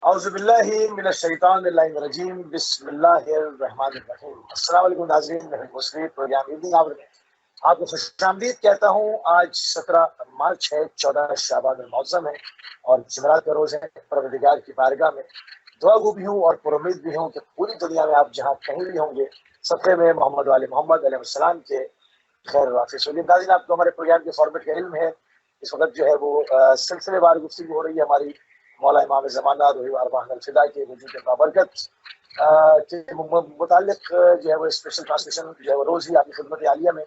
اعوذ باللہ من الشیطان الرجیم بسم اللہ الرحمن الرحیم۔ السلام علیکم ناظرین، میں مسلم پروگرام ایوننگ آور میں آپ کو خوش آمدید کہتا ہوں۔ آج 17 مارچ ہے، 14 شعبان المعظم ہے اور جمعرات کا روز ہے۔ پروردگار کی بارگاہ میں دعا گو بھی ہوں اور پر امید بھی ہوں کہ پوری دنیا میں آپ جہاں کہیں بھی ہوں گے صدقے میں محمد والے محمد علیہ السلام کے خیر واقع ہوگی۔ ناظرین، آپ کو ہمارے پروگرام کے فارمیٹ کا علم ہے۔ اس وقت جو ہے وہ سلسلے وار گفتگو ہو رہی ہے ہماری مولا امام زمانہ روحی ارواح الفدا کے وجود بابرکت کے متعلق جو ہے وہ اسپیشل ٹرانسلیشن جو ہے وہ روز ہی آپ کی خدمت عالیہ میں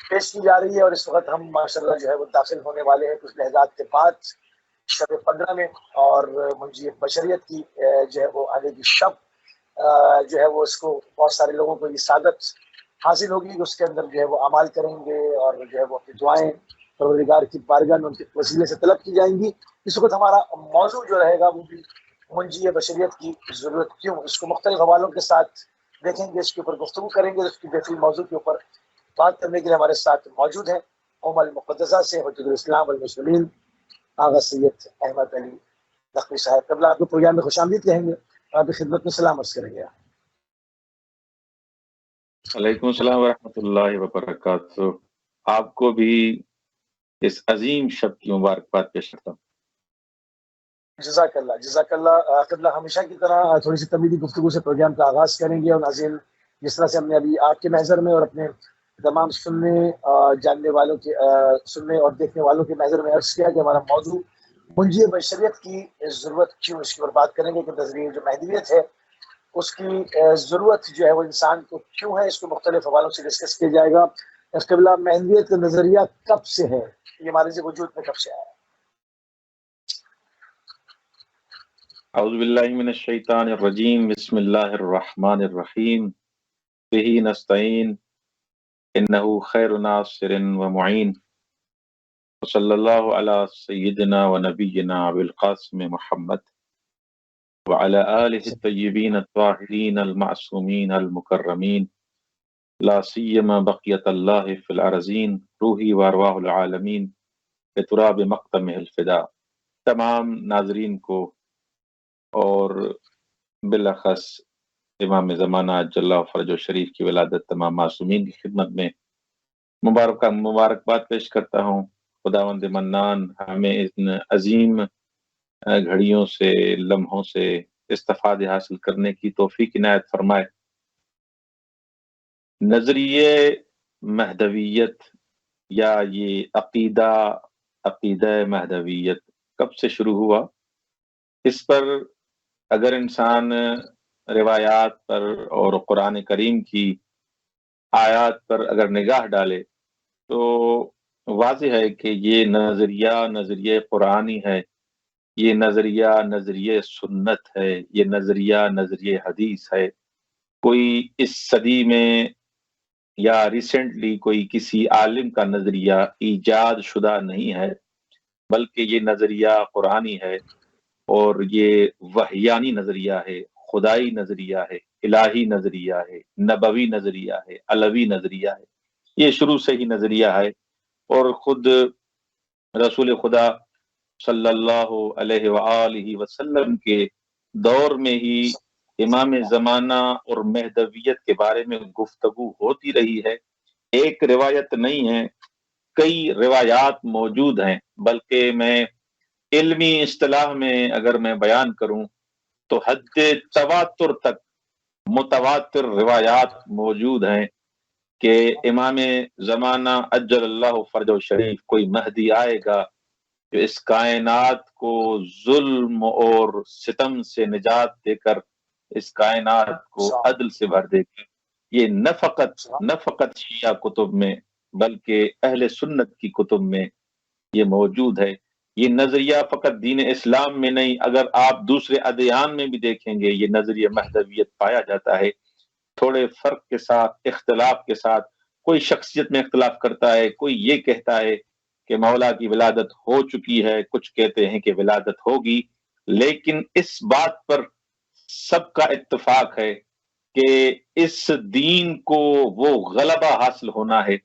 پیش کی جا رہی ہے، اور اس وقت ہم ماشاءاللہ جو ہے وہ داخل ہونے والے ہیں کچھ لحظات کے بعد شب 15 میں، اور منجی بشریت کی جو ہے وہ آنے کی شب جو ہے وہ اس کو بہت سارے لوگوں کو یہ سعادت حاصل ہوگی، اس کے اندر جو ہے وہ اعمال کریں گے اور جو ہے وہ اپنی دعائیں پروردگار کی بارگاہ میں ان کے وسیلے سے طلب کی جائیں گی۔ اس وقت ہمارا موضوع جو رہے گا وہ بھی منجی بشریت کی ضرورت کیوں، اس کو مختلف حوالوں کے ساتھ دیکھیں گے، اس کے اوپر گفتگو کریں گے۔ اس کی بہترین موضوع کے اوپر بات کرنے کے لیے ہمارے ساتھ موجود ہیں المقدسہ سے حجت الاسلام والمسلمین آغا سید احمد علی نقوی صاحب۔ قبل آپ کو پروگرام میں خوش آمدید کہیں گے، آپ کی خدمت میں سلام عرض کریں گے۔ وعلیکم السلام ورحمۃ اللہ وبرکاتہ۔ آپ کو بھی اس عظیم شب کی مبارکباد پیش کرتا ہوں۔ جزاک اللہ، جزاک اللہ۔ قبلہ ہمیشہ کی طرح تھوڑی سی تمہیدی گفتگو سے پروگرام کا آغاز کریں گے، اور ناظرین جس طرح سے ہم نے ابھی آپ کے محضر میں اور اپنے تمام سننے جاننے والوں کے سننے اور دیکھنے والوں کے محضر میں عرض کیا کہ ہمارا موضوع منجی بشریت کی ضرورت کیوں، اس کے اوپر بات کریں گے کہ نظریہ جو مہدویت ہے اس کی ضرورت جو ہے وہ انسان کو کیوں ہے، اس کو مختلف حوالوں سے ڈسکس کیا جائے گا۔ قبلہ مہدویت کا نظریہ کب سے ہے، یہ ہمارے وجود میں کب سے آیا ہے؟ اعوذ باللہ من الشیطان الرجیم، بسم اللہ الرحمن الرحیم، بہ نستعین انہ خیر ناصر و معین، وصلی اللہ علی سیدنا و نبینا بالقاسم محمد وعلی آلہ الطیبین الطاہرین المعصومین المکرمین، لا سیما بقیت اللہ فی الارضین، روحی و ارواح العالمین بتراب مقدمہ الفدا۔ تمام ناظرین کو اور بالاخص امام زمانہ جل فرج و شریف کی ولادت تمام معصومین کی خدمت میں مبارکباد پیش کرتا ہوں۔ خداوند منان ہمیں ان عظیم گھڑیوں سے، لمحوں سے استفادہ حاصل کرنے کی توفیق عنایت فرمائے۔ نظریہ مہدویت یا یہ عقیدہ مہدویت کب سے شروع ہوا، اس پر اگر انسان روایات پر اور قرآن کریم کی آیات پر اگر نگاہ ڈالے تو واضح ہے کہ یہ نظریہ قرآنی ہے، یہ نظریہ سنت ہے، یہ نظریہ حدیث ہے۔ کوئی اس صدی میں یا ریسنٹلی کوئی کسی عالم کا نظریہ ایجاد شدہ نہیں ہے، بلکہ یہ نظریہ قرآنی ہے، اور یہ وحیانی نظریہ ہے، خدائی نظریہ ہے، الہی نظریہ ہے، نبوی نظریہ ہے، علوی نظریہ ہے۔ یہ شروع سے ہی نظریہ ہے، اور خود رسول خدا صلی اللہ علیہ وآلہ وسلم کے دور میں ہی امام زمانہ اور مہدویت کے بارے میں گفتگو ہوتی رہی ہے۔ ایک روایت نہیں ہے، کئی روایات موجود ہیں، بلکہ میں علمی اصطلاح میں اگر میں بیان کروں تو حد تواتر تک متواتر روایات موجود ہیں کہ امام زمانہ اجل اللہ فرج و شریف کوئی مہدی آئے گا جو اس کائنات کو ظلم اور ستم سے نجات دے کر اس کائنات کو عدل سے بھر دے گا۔ یہ نہ فقط شیعہ کتب میں بلکہ اہل سنت کی کتب میں یہ موجود ہے۔ یہ نظریہ فقط دین اسلام میں نہیں، اگر آپ دوسرے ادیان میں بھی دیکھیں گے یہ نظریہ مہدویت پایا جاتا ہے، تھوڑے فرق کے ساتھ، اختلاف کے ساتھ۔ کوئی شخصیت میں اختلاف کرتا ہے، کوئی یہ کہتا ہے کہ مولا کی ولادت ہو چکی ہے، کچھ کہتے ہیں کہ ولادت ہوگی، لیکن اس بات پر سب کا اتفاق ہے کہ اس دین کو وہ غلبہ حاصل ہونا ہے،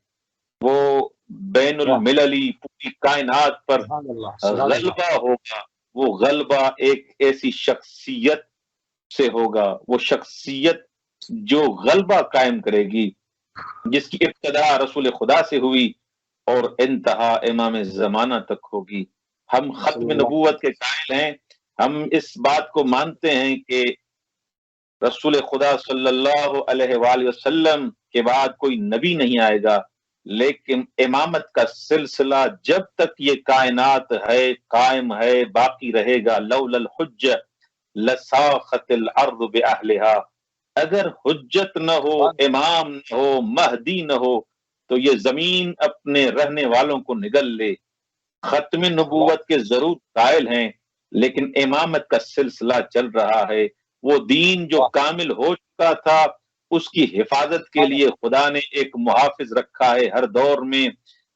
وہ بین المللی پوری کائنات پر غلبہ ہوگا، وہ غلبہ ایک ایسی شخصیت سے ہوگا، وہ شخصیت جو غلبہ قائم کرے گی، جس کی ابتدا رسول خدا سے ہوئی اور انتہا امام زمانہ تک ہوگی۔ ہم ختم نبوت کے قائل ہیں، ہم اس بات کو مانتے ہیں کہ رسول خدا صلی اللہ علیہ وآلہ وسلم کے بعد کوئی نبی نہیں آئے گا، لیکن امامت کا سلسلہ جب تک یہ کائنات ہے قائم ہے، باقی رہے گا۔ لولا الحج لساخت الارض باہلها، اگر حجت نہ ہو، امام نہ ہو، مہدی نہ ہو، تو یہ زمین اپنے رہنے والوں کو نگل لے۔ ختم نبوت کے ضرور قائل ہیں، لیکن امامت کا سلسلہ چل رہا ہے۔ وہ دین جو کامل ہو چکا تھا، اس کی حفاظت کے لیے خدا نے ایک محافظ رکھا ہے۔ ہر دور میں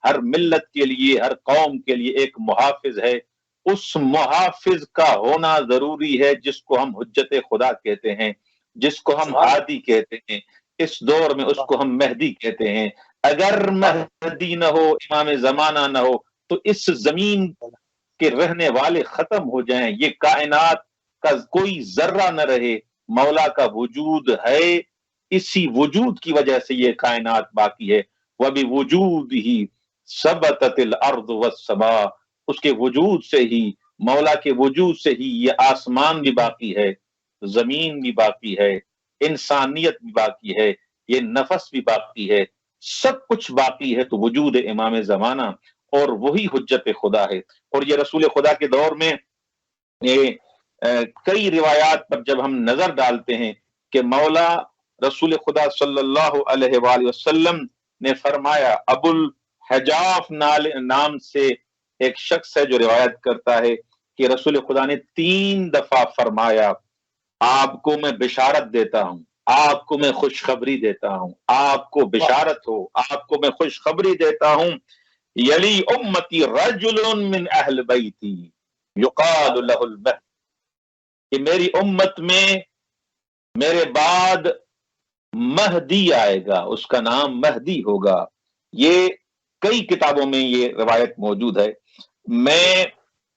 ہر ملت کے لیے، ہر قوم کے لیے ایک محافظ ہے۔ اس محافظ کا ہونا ضروری ہے، جس کو ہم حجت خدا کہتے ہیں، جس کو ہم ہادی کہتے ہیں۔ اس دور میں اس کو ہم مہدی کہتے ہیں۔ اگر مہدی نہ ہو، امام زمانہ نہ ہو، تو اس زمین کے رہنے والے ختم ہو جائیں، یہ کائنات کا کوئی ذرہ نہ رہے۔ مولا کا وجود ہے، اسی وجود کی وجہ سے یہ کائنات باقی ہے۔ وَبِوُجُودِهِ ثَبَتَتِ الْأَرْضُ وَالسَّمَاءُ، اس کے وجود سے ہی، مولا کے وجود سے ہی یہ آسمان بھی باقی ہے، زمین بھی باقی ہے، انسانیت بھی باقی ہے، یہ نفس بھی باقی ہے، سب کچھ باقی ہے۔ تو وجود امام زمانہ اور وہی حجت خدا ہے۔ اور یہ رسول خدا کے دور میں کئی روایات پر جب ہم نظر ڈالتے ہیں کہ مولا رسول خدا صلی اللہ علیہ وآلہ وسلم نے فرمایا، ابو الحجاف نام سے ایک شخص ہے جو روایت کرتا ہے کہ رسول خدا نے 3 دفعہ فرمایا، آپ کو میں بشارت دیتا ہوں، آپ کو میں خوشخبری دیتا ہوں، آپ کو بشارت ہو، آپ کو میں خوشخبری دیتا ہوں، یلی امتی رجل من اہل بیتی یقال له المہدی، کہ میری امت میں میرے بعد مہدی آئے گا، اس کا نام مہدی ہوگا۔ یہ کئی کتابوں میں یہ روایت موجود ہے۔ میں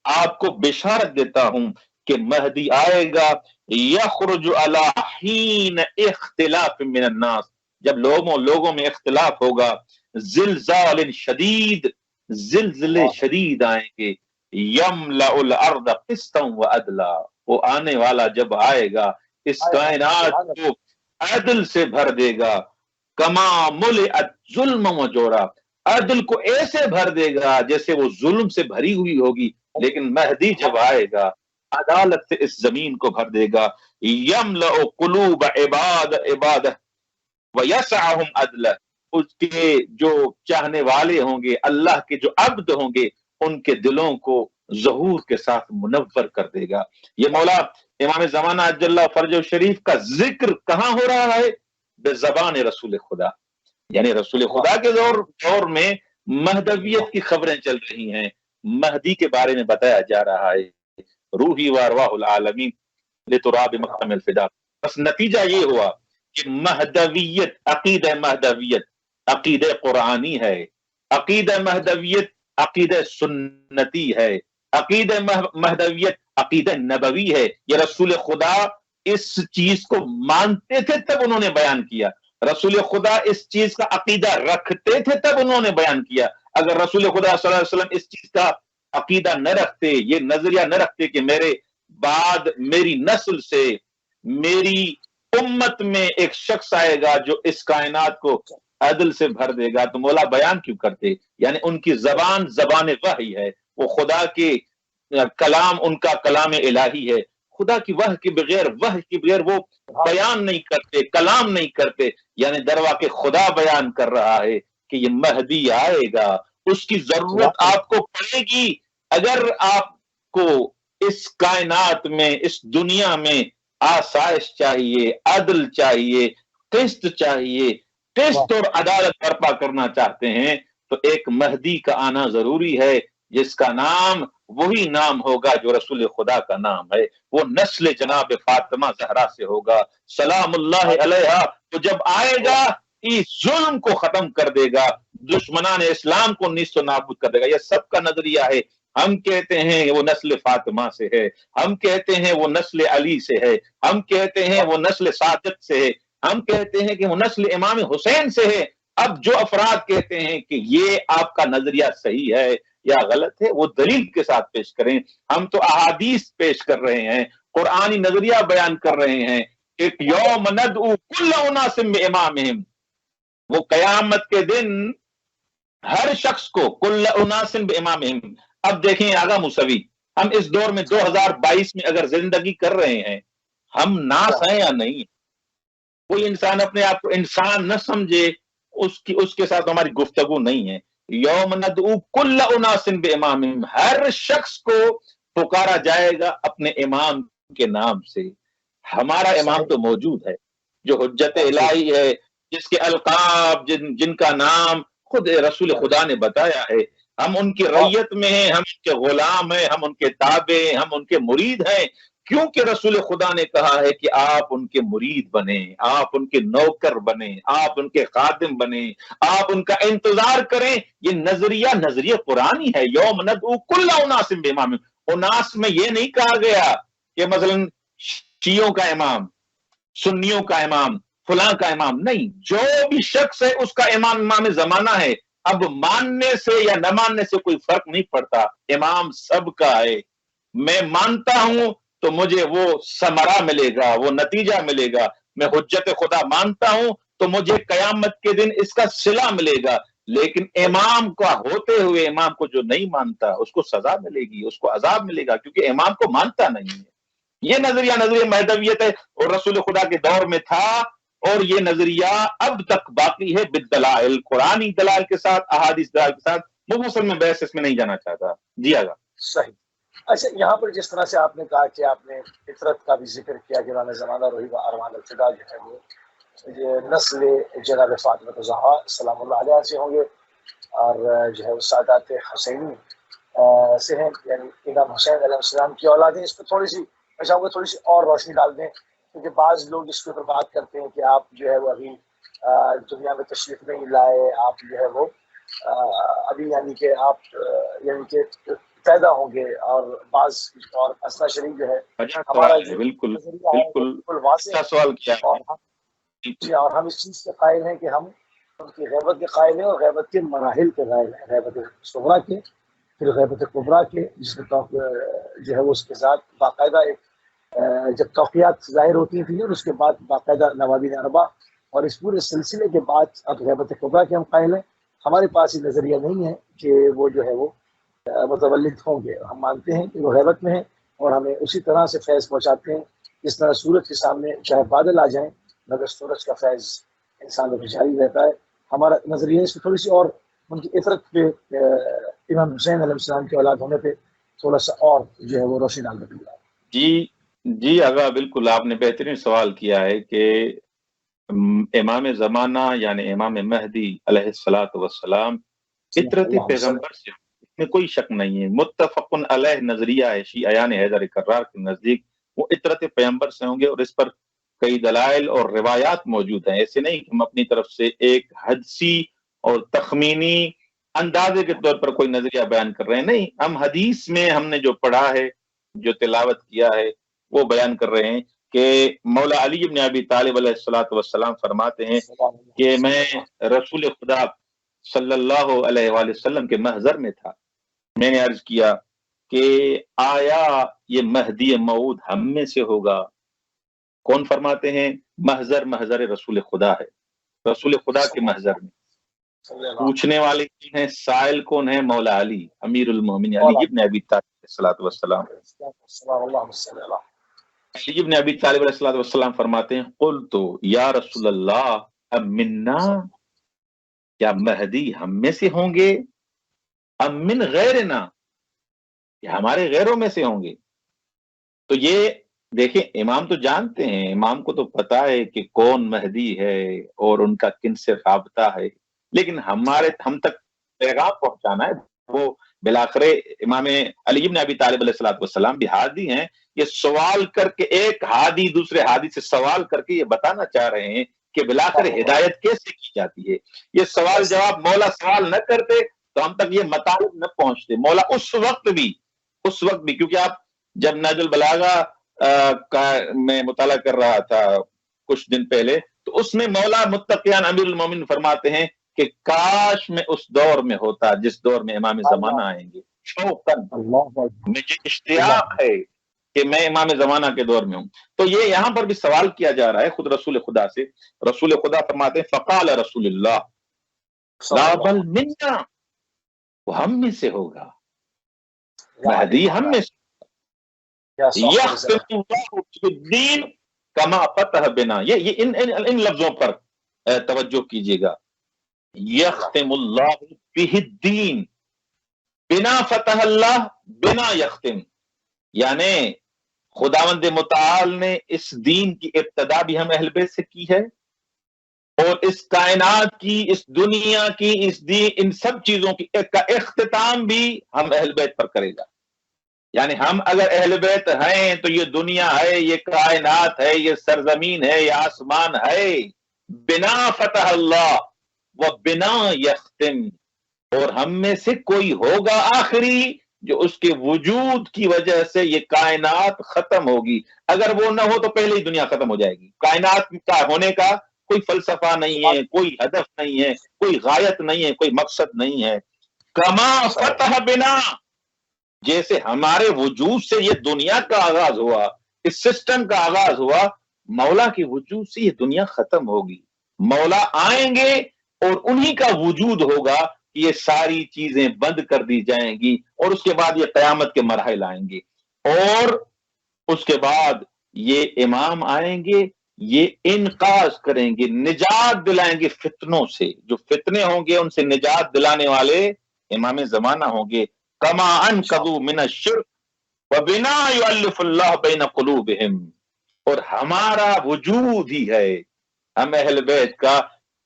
آپ کو بشارت دیتا ہوں کہ مہدی آئے گا، یخرج علی حین اختلاف من الناس، جب لوگوں میں اختلاف ہوگا، زلزال شدید، زلزلے شدید آئیں گے، یملأ الارض قسطا وعدلا، وہ آنے والا جب آئے گا اس کائنات کو عدل سے بھر دے گا، کما ملئت ظلم و جورا، عدل کو ایسے بھر دے گا جیسے وہ ظلم سے بھری ہوئی ہوگی۔ لیکن مہدی جب آئے گا عدالت سے اس زمین کو بھر دے گا، یملأ قلوب عباد ویسعہم عدلا، اس کے جو چاہنے والے ہوں گے، اللہ کے جو عبد ہوں گے، ان کے دلوں کو ظہور کے ساتھ منور کر دے گا۔ یہ مولا امام زمانہ عجل اللہ فرجہ شریف کا ذکر کہاں ہو رہا ہے؟ بزبان رسول خدا، یعنی رسول خدا کے دور میں مہدویت کی خبریں چل رہی ہیں، مہدی کے بارے میں بتایا جا رہا ہے، روحی و ارواح العالمین لتراب مقام الفدا۔ بس نتیجہ یہ ہوا کہ مہدویت، عقیدہ قرآنی ہے، عقیدہ مہدویت عقیدہ سنتی ہے، عقیدہ مہدویت عقیدہ نبوی ہے۔ یہ رسول خدا اس چیز کو مانتے تھے تب انہوں نے بیان کیا، رسول خدا اس چیز کا عقیدہ رکھتے تھے تب انہوں نے بیان کیا۔ اگر رسول خدا صلی اللہ علیہ وسلم اس چیز کا عقیدہ نہ رکھتے، یہ نظریہ نہ رکھتے کہ میرے بعد میری نسل سے، میری امت میں ایک شخص آئے گا جو اس کائنات کو عدل سے بھر دے گا، تو مولا بیان کیوں کرتے؟ یعنی ان کی زبان زبان وحی ہے، وہ خدا کے کلام، ان کا کلام الہی ہے، خدا کی وحی کے بغیر وہ بیان نہیں کرتے، کلام نہیں کرتے۔ یعنی درواقع خدا بیان کر رہا ہے کہ یہ مہدی آئے گا، اس کی ضرورت آپ کو پڑے گی۔ اگر آپ کو اس کائنات میں، اس دنیا میں آسائش چاہیے، عدل چاہیے، قسط چاہیے، قسط اور عدالت برپا کرنا چاہتے ہیں، تو ایک مہدی کا آنا ضروری ہے، جس کا نام وہی نام ہوگا جو رسول خدا کا نام ہے۔ وہ نسل جناب فاطمہ زہرا سے ہوگا سلام اللہ علیہا۔ تو جب آئے گا اس ظلم کو ختم کر دے گا، دشمنان اسلام کو نیست و نابود کر دے گا۔ یہ سب کا نظریہ ہے، ہم کہتے ہیں وہ نسل فاطمہ سے ہے، ہم کہتے ہیں وہ نسل علی سے ہے، ہم کہتے ہیں وہ نسل صادق سے ہے، ہم کہتے ہیں کہ وہ نسل امام حسین سے ہے۔ اب جو افراد کہتے ہیں کہ یہ آپ کا نظریہ صحیح ہے یا غلط ہے، وہ دلیل کے ساتھ پیش کریں۔ ہم تو احادیث پیش کر رہے ہیں، قرآنی نظریہ بیان کر رہے ہیں کہ یوم ندعو کل اناس بامامہم، وہ قیامت کے دن ہر شخص کو کل اناس بامامہم۔ اب دیکھیں آغا موسوی، ہم اس دور میں 2022 میں اگر زندگی کر رہے ہیں، ہم ناس ہیں یا نہیں؟ کوئی انسان اپنے آپ کو انسان نہ سمجھے، اس کے ساتھ ہماری گفتگو نہیں ہے۔ یوم ندعو کل اناس بامامہم، ہر شخص کو پکارا جائے گا اپنے امام کے نام سے۔ ہمارا امام تو موجود ہے جو حجت الہی ہے، جس کے القاب جن کا نام خود رسول خدا نے بتایا ہے۔ ہم ان کی رعیت میں ہیں، ہم ان کے غلام ہیں، ہم ان کے تابع ہیں، ہم ان کے مرید ہیں، کیونکہ رسول خدا نے کہا ہے کہ آپ ان کے مرید بنیں، آپ ان کے نوکر بنیں، آپ ان کے خادم بنیں، آپ ان کا انتظار کریں۔ یہ نظریہ قرآنی ہے۔ یوم ندعو کل اناس بامامہم، اناس میں یہ نہیں کہا گیا کہ مثلا شیعوں کا امام، سنیوں کا امام، فلاں کا امام، نہیں، جو بھی شخص ہے اس کا امام زمانہ ہے۔ اب ماننے سے یا نہ ماننے سے کوئی فرق نہیں پڑتا، امام سب کا ہے۔ میں مانتا ہوں تو مجھے وہ ثمرہ ملے گا، وہ نتیجہ ملے گا۔ میں حجت خدا مانتا ہوں تو مجھے قیامت کے دن اس کا صلہ ملے گا۔ لیکن امام کا ہوتے ہوئے امام کو جو نہیں مانتا اس کو سزا ملے گی، اس کو عذاب ملے گا، کیونکہ امام کو مانتا نہیں ہے۔ یہ نظریہ مہدویت ہے، اور رسول خدا کے دور میں تھا، اور یہ نظریہ اب تک باقی ہے بالدلائل، قرآنی دلائل کے ساتھ، احادیث دلائل کے ساتھ۔ مفصل میں بحث اس میں نہیں جانا چاہتا۔ جی آگا۔ صحیح۔ اچھا، یہاں پر جس طرح سے آپ نے کہا کہ آپ نے فطرت کا بھی ذکر کیا کہ امام زمانہ روحی و ارمان الفدا جو ہے وہ یہ نسل جناب فاطمہ الزہرا سلام اللہ علیہ سے ہوں گے، اور جو ہے وہ سادات حسینی سے ہیں، یعنی امام حسین علیہ السلام کی اولادیں۔ اس پہ تھوڑی سی میں چاہوں گا تھوڑی سی اور روشنی ڈال دیں، کیونکہ بعض لوگ اس کے اوپر بات کرتے ہیں کہ آپ جو ہے وہ ابھی دنیا میں تشریف نہیں لائے، آپ جو ہے وہ ابھی یعنی کہ آپ یعنی کہ پیدا ہوں گے، اور بعض اور اسنا شریف جو ہے ہمارا جو بالکل نظریہ ہے وہ بالکل واضح سوال کیا ہے، اور ہم اس چیز کے قائل ہیں کہ ہم ان کی غیبت کے قائل ہیں، اور غیبت کے مراحل کے قائل ہیں، غیبت صغریٰ کے، پھر غیبت کبریٰ کے، جس میں جو ہے وہ اس کے ساتھ باقاعدہ ایک جب توقیات ظاہر ہوتی تھیں، اور اس کے بعد باقاعدہ نوابین اربع، اور اس پورے سلسلے کے بعد اب غیبت کبریٰ کے ہم قائل ہیں۔ ہمارے پاس یہ نظریہ نہیں ہے کہ وہ جو ہے وہ متولد ہوں گے، ہم مانتے ہیں کہ وہ غیبت میں ہیں، اور ہمیں اسی طرح سے فیض پہنچاتے ہیں جس طرح سورج کے سامنے چاہے بادل آ جائیں مگر سورج کا فیض انسان کو جاری رہتا ہے۔ ہمارا نظریہ اس پہ تھوڑی سی اور ان کی عطرت پہ امام حسین علیہ السلام کی اولاد ہونے پہ تھوڑا سا اور جو ہے وہ روشنی ڈال دیں گا۔ جی آغا، بالکل آپ نے بہترین سوال کیا ہے کہ امام زمانہ یعنی امام مہدی علیہ الصلوۃ والسلام فطرتی پیغمبر سے، اس میں کوئی شک نہیں ہے، متفق علیہ نظریہ ہے شیعیان حیدر کرار کے نزدیک وہ فطرت پیغمبر سے ہوں گے، اور اس پر کئی دلائل اور روایات موجود ہیں۔ ایسے نہیں کہ ہم اپنی طرف سے ایک حدسی اور تخمینی اندازے کے طور پر کوئی نظریہ بیان کر رہے ہیں، نہیں، ہم حدیث میں ہم نے جو پڑھا ہے، جو تلاوت کیا ہے، وہ بیان کر رہے ہیں کہ مولا علی بن ابی طالب علیہ الصلوۃ والسلام فرماتے ہیں کہ میں رسول خدا صلی اللہ علیہ وآلہ وسلم کے محضر میں تھا، میں نے عرض کیا کہ آیا یہ مہدی موعود ہم میں سے ہوگا؟ کون فرماتے ہیں؟ محضر رسول خدا ہے، رسول خدا کے محضر میں۔ پوچھنے والے کون ہیں؟ سائل کون ہے؟ مولا علی امیر المومنین علی بن ابی طالب علیہ الصلوۃ والسلام۔ علی بن ابی طالب علیہ الصلوۃ والسلام فرماتے ہیں قلت یا رسول اللہ ام منا، کیا مہدی ہم میں سے ہوں گے؟ ام من غیرنا، یا ہمارے غیروں میں سے ہوں گے؟ تو یہ دیکھیں، امام تو جانتے ہیں، امام کو تو پتا ہے کہ کون مہدی ہے اور ان کا کن سے رابطہ ہے، لیکن ہم تک پیغام پہنچانا ہے۔ وہ بالآخر امام علی بن ابی طالب علیہ الصلوۃ والسلام بھی ہادی ہیں، یہ سوال کر کے ایک ہادی دوسرے ہادی سے سوال کر کے یہ بتانا چاہ رہے ہیں کہ بالآخر ہدایت کیسے کی جاتی ہے۔ یہ سوال جواب مولا سوال نہ کرتے تو ہم تک یہ مطالب نہ پہنچتے. مولا اس وقت بھی کیونکہ آپ جب نہج البلاغہ میں مطالعہ کر رہا تھا کچھ دن پہلے، تو اس میں مولا متقیان امیر المومنین فرماتے ہیں کہ کاش میں اس دور میں ہوتا جس دور میں امام زمانہ آئیں گے. شوقاً مجھے اشتیاق ہے کہ میں امام زمانہ کے دور میں ہوں. تو یہ یہاں پر بھی سوال کیا جا رہا ہے خود رسول خدا سے. رسول خدا فرماتے ہیں فقال رسول اللہ لا بل منا، وہ ہم میں سے ہوگا، مہدی ہم میں سے. یختم اللہ بالدین کما فتح بنا، یہ ان لفظوں پر توجہ کیجیے گا. یختم اللہ بہ الدین، بنا فتح اللہ بنا یختم، یعنی خداوند متعال نے اس دین کی ابتدا بھی ہم اہل بیت سے کی ہے، اور اس کائنات کی، اس دنیا کی، اس دین، ان سب چیزوں کی کا اختتام بھی ہم اہل بیت پر کرے گا. یعنی ہم اگر اہل بیت ہیں تو یہ دنیا ہے، یہ کائنات ہے، یہ سرزمین ہے، یہ آسمان ہے. بنا فتح اللہ و بنا یختم، اور ہم میں سے کوئی ہوگا آخری جو اس کے وجود کی وجہ سے یہ کائنات ختم ہوگی. اگر وہ نہ ہو تو پہلے ہی دنیا ختم ہو جائے گی. کائنات کا ہونے کا کوئی فلسفہ نہیں ہے، کوئی ہدف نہیں ہے، کوئی غایت نہیں ہے، کوئی مقصد نہیں ہے. کما فتح بنا، جیسے ہمارے وجود سے یہ دنیا کا آغاز ہوا، اس سسٹم کا آغاز ہوا، مولا کے وجود سے یہ دنیا ختم ہوگی. مولا آئیں گے اور انہی کا وجود ہوگا کہ یہ ساری چیزیں بند کر دی جائیں گی، اور اس کے بعد یہ قیامت کے مراحل آئیں گے، اور اس کے بعد یہ امام آئیں گے، یہ انقاذ کریں گے، نجات دلائیں گے فتنوں سے. جو فتنے ہوں گے ان سے نجات دلانے والے امام زمانہ ہوں گے. کما انقذوا من الشرک وبنا یؤلف اللہ بین قلوبہم، اور ہمارا وجود ہی ہے، ہم اہل بیت کا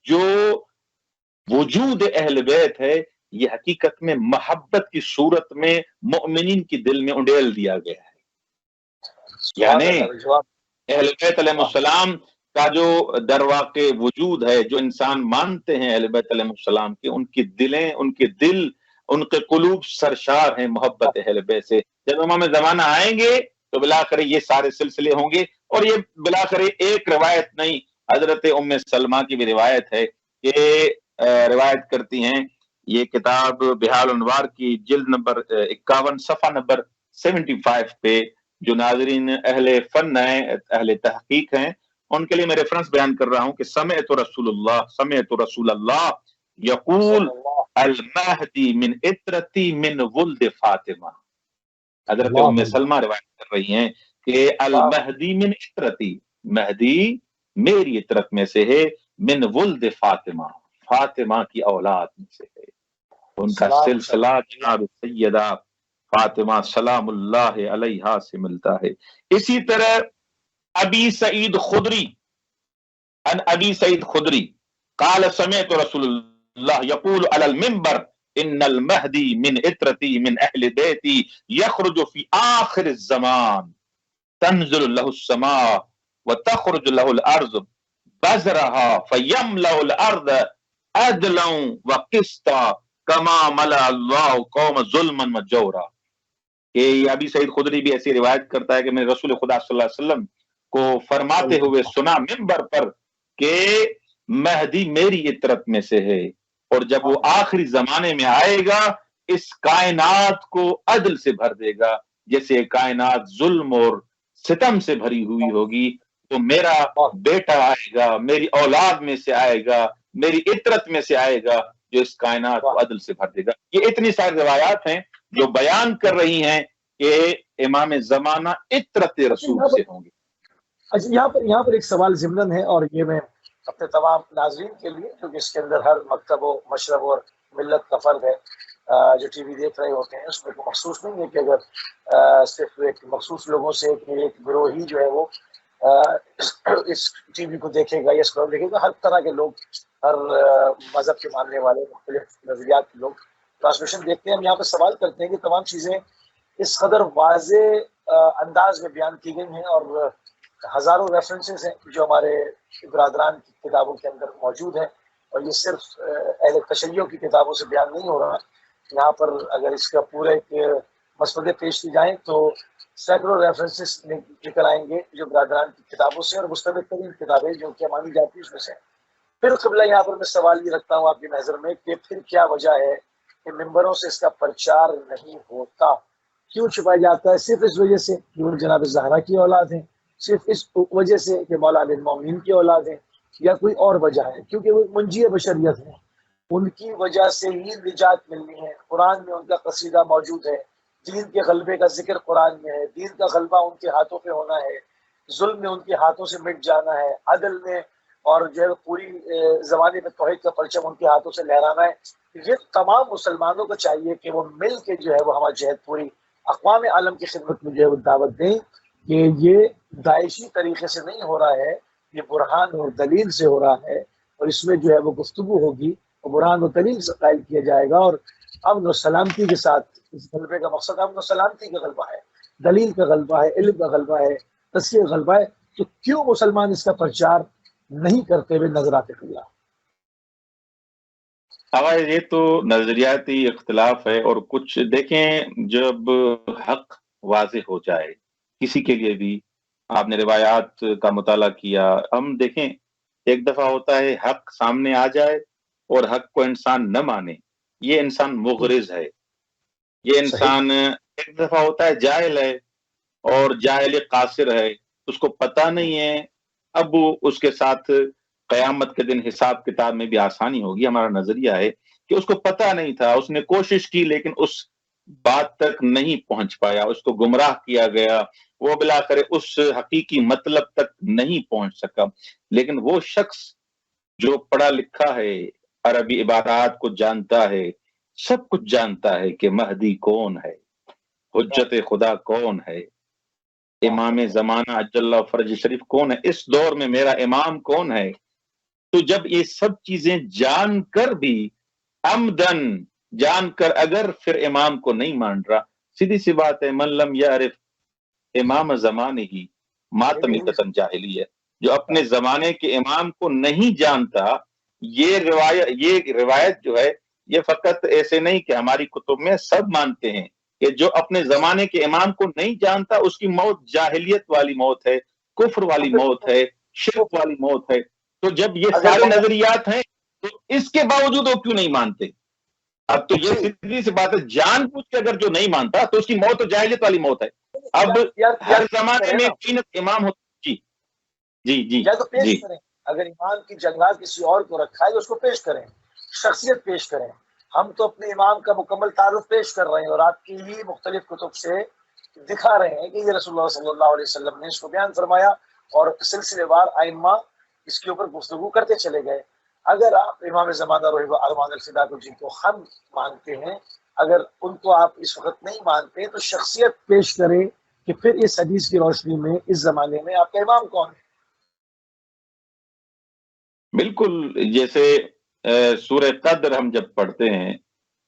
جو وجود اہل بیت ہے، یہ حقیقت میں محبت کی صورت میں مومنین کی دل میں انڈیل دیا گیا ہے. یعنی اہل بیت علیہ السلام کا جو در واقع وجود ہے، جو انسان مانتے ہیں اہل بیت علیہ السلام کے، ان کی دلیں، ان کے دل، ان کے قلوب سرشار ہیں محبت اہل بیت سے. جب امام زمانہ آئیں گے تو بلاخر یہ سارے سلسلے ہوں گے. اور یہ بلاخر ایک روایت نہیں، حضرت ام سلمہ کی بھی روایت ہے کہ روایت کرتی ہیں، یہ کتاب بحال انوار کی جلد نمبر 51 صفحہ نمبر 75 پہ، جو ناظرین اہل فن ہیں، اہل تحقیق ہیں، ان کے لیے میں ریفرنس بیان کر رہا ہوں کہ سمعت رسول اللہ یقول المہدی من اطرتی من ولد فاطمہ. حضرت ام سلمہ روایت کر رہی ہیں کہ المہدی من اطرتی، مہدی میری اطرت میں سے ہے، من ولد فاطمہ، فاطمہ کی اولاد میں سے ہے. ان کا سلسلہ جناب سیدہ فاطمہ سلام اللہ علیہا سے ملتا ہے. اسی طرح ابی سعید خدری، ان ابی سعید خدری قال سمعت رسول اللہ یقول علی المنبر ان المہدی من اطرتی من اہل بیتی یخرج فی آخر الزمان تنزل له السماء وتخرج له الارض بذرها فیملأ الارض عدلا وقسطا کما ملأ اللہ قوم ظلما وجورا. کہ ابی سعید خدری بھی ایسی روایت کرتا ہے کہ میں رسول خدا صلی اللہ علیہ وسلم کو فرماتے ہوئے سنا منبر پر کہ مہدی میری اطرت میں سے ہے، اور جب وہ آخری زمانے میں آئے گا اس کائنات کو عدل سے بھر دے گا. جیسے کائنات ظلم اور ستم سے بھری ہوئی ہوگی، تو میرا بیٹا آئے گا، میری اولاد میں سے آئے گا، میری اطرت میں سے آئے گا، جو اس کائنات کو عدل سے بھر دے گا. یہ اتنی ساری روایات ہیں جو بیان کر رہی ہیں کہ امام زمانہ اطرت رسول سے ہوں گے. اچھا، یہاں پر ایک سوال ضمن ہے، اور یہ میں اپنے تمام ناظرین کے لیے، کیونکہ اس کے اندر ہر مکتب و مشرب اور ملت کا فرد ہے جو ٹی وی دیکھ رہے ہوتے ہیں. اس میں مخصوص نہیں ہے کہ اگر صرف ایک مخصوص لوگوں سے ایک گروہ ہی جو ہے وہ اس ٹی وی کو دیکھے گا یا اس کو دیکھے گا. ہر طرح کے لوگ، ہر مذہب کے ماننے والے، مختلف نظریات کے لوگ ٹرانسمیشن دیکھتے ہیں. ہم یہاں پہ سوال کرتے ہیں کہ تمام چیزیں اس قدر واضح انداز میں بیان کی گئی ہیں، اور ہزاروں ریفرنسز ہیں جو ہمارے برادران کی کتابوں کے اندر موجود ہیں، اور یہ صرف اہل تشیع کی کتابوں سے بیان نہیں ہو رہا. یہاں پر اگر اس کا پورا ایک مسودے پیش کی جائیں تو سینکڑوں ریفرنسز نکل آئیں گے جو برادران کی کتابوں سے اور مستند ترین کتابیں جو کہ مانی جاتی ہیں اس میں سے۔ پھر قبلہ یہاں پر میں سوال یہ رکھتا ہوں آپ کی نظر میں کہ پھر کیا وجہ ہے کہ ممبروں سے اس کا پرچار نہیں ہوتا؟ کیوں چھپایا جاتا ہے؟ صرف اس وجہ سے کہ وہ جناب زہرا کی اولاد ہیں، صرف اس وجہ سے کہ مولا علی المومنین کی اولاد ہیں، یا کوئی اور وجہ ہے؟ کیونکہ وہ منجی بشریت ہیں، ان کی وجہ سے ہی نجات ملنی ہے۔ قرآن میں ان کا قصیدہ موجود ہے، دین کے غلبے کا ذکر قرآن میں ہے، دین کا غلبہ ان کے ہاتھوں پہ ہونا ہے، ظلم میں ان کے ہاتھوں سے مٹ جانا ہے، عدل میں اور جو ہے پوری زمانے میں توحید کا پرچم ان کے ہاتھوں سے لہرانا ہے۔ یہ تمام مسلمانوں کو چاہیے کہ وہ مل کے جو ہے وہ ہمارا جہد پوری اقوام عالم کی خدمت میں جو ہے وہ دعوت دیں کہ یہ داعشی طریقے سے نہیں ہو رہا ہے، یہ برہان اور دلیل سے ہو رہا ہے، اور اس میں جو ہے وہ گفتگو ہوگی اور برہان و دلیل سے قائل کیا جائے گا، اور امن و سلامتی کے ساتھ اس غلبے کا مقصد امن و سلامتی کا غلبہ ہے، دلیل کا غلبہ ہے، علم کا غلبہ ہے، تصحیح کا غلبہ ہے۔ تو کیوں مسلمان اس کا پرچار نہیں کرتے ہوئے نظر آتے؟ اللہ یہ تو نظریاتی اختلاف ہے، اور کچھ دیکھیں جب حق واضح ہو جائے کسی کے لیے بھی، آپ نے روایات کا مطالعہ کیا، ہم دیکھیں ایک دفعہ ہوتا ہے حق سامنے آ جائے اور حق کو انسان نہ مانے، یہ انسان مغرض ہے، یہ صحیح، انسان ایک دفعہ ہوتا ہے جاہل ہے اور جاہل قاصر ہے، اس کو پتہ نہیں ہے، اب وہ اس کے ساتھ قیامت کے دن حساب کتاب میں بھی آسانی ہوگی۔ ہمارا نظریہ ہے کہ اس کو پتہ نہیں تھا، اس نے کوشش کی لیکن اس بات تک نہیں پہنچ پایا، اس کو گمراہ کیا گیا، وہ بلاخر اس حقیقی مطلب تک نہیں پہنچ سکا۔ لیکن وہ شخص جو پڑھا لکھا ہے، عربی عبارات کو جانتا ہے، سب کچھ جانتا ہے کہ مہدی کون ہے، حجت خدا کون ہے، امام زمانہ اجل اللہ فرج شریف کون ہے، اس دور میں میرا امام کون ہے، تو جب یہ سب چیزیں جان کر بھی عمدن جان کر اگر پھر امام کو نہیں مان رہا، سیدھی سی بات ہے، من لم یعرف امام زمانے ہی ماتمیتن جاہلی ہے، جو اپنے زمانے کے امام کو نہیں جانتا۔ یہ روایت جو ہے یہ فقط ایسے نہیں کہ ہماری کتب میں سب مانتے ہیں کہ جو اپنے زمانے کے امام کو نہیں جانتا اس کی موت جاہلیت والی موت ہے، کفر والی موت ہے، شرک والی موت ہے۔ تو جب یہ سارے نظریات ہیں تو اس کے باوجود وہ کیوں نہیں مانتے؟ اب تو یہ سیدھی سی بات ہے، جان بوجھ کے اگر جو نہیں مانتا تو اس کی موت تو جاہلیت والی موت ہے۔ اب ہر زمانے میں کوئی نہ امام ہوتا، جی جی جی یا تو پیش جی کریں، اگر امام کی جنگات کسی اور کو رکھا ہے تو اس کو پیش کریں، شخصیت پیش کریں۔ ہم تو اپنے امام کا مکمل تعارف پیش کر رہے ہیں اور آپ کی ہی مختلف کتب سے دکھا رہے ہیں کہ یہ رسول اللہ صلی اللہ علیہ وسلم نے اس کو بیان فرمایا، اور سلسلے وار ائمہ اس کے اوپر گفتگو کرتے چلے گئے۔ اگر آپ امام زمانہ روح ارمان الفدا کو جن کو ہم مانتے ہیں، اگر ان کو آپ اس وقت نہیں مانتے تو شخصیت پیش کریں کہ پھر اس حدیث کی روشنی میں اس زمانے میں آپ کا امام کون ہے؟ بالکل، جیسے سورہ قدر ہم جب پڑھتے ہیں،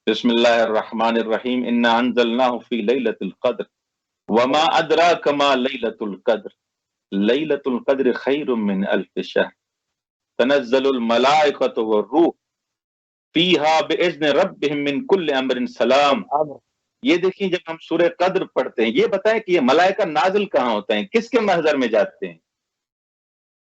بسم اللہ الرحمن الرحیم، انا انزلناہ فی لیلۃ القدر وما ادراک ما لیلۃ القدر لیلۃ القدر خیر من الف شہر تنزل الملائکۃ والروح فیہا باذن ربہم من کل امر سلام۔ یہ دیکھیں جب ہم سورہ قدر پڑھتے ہیں، یہ بتائیں کہ یہ ملائکہ نازل کہاں ہوتے ہیں، کس کے محضر میں جاتے ہیں؟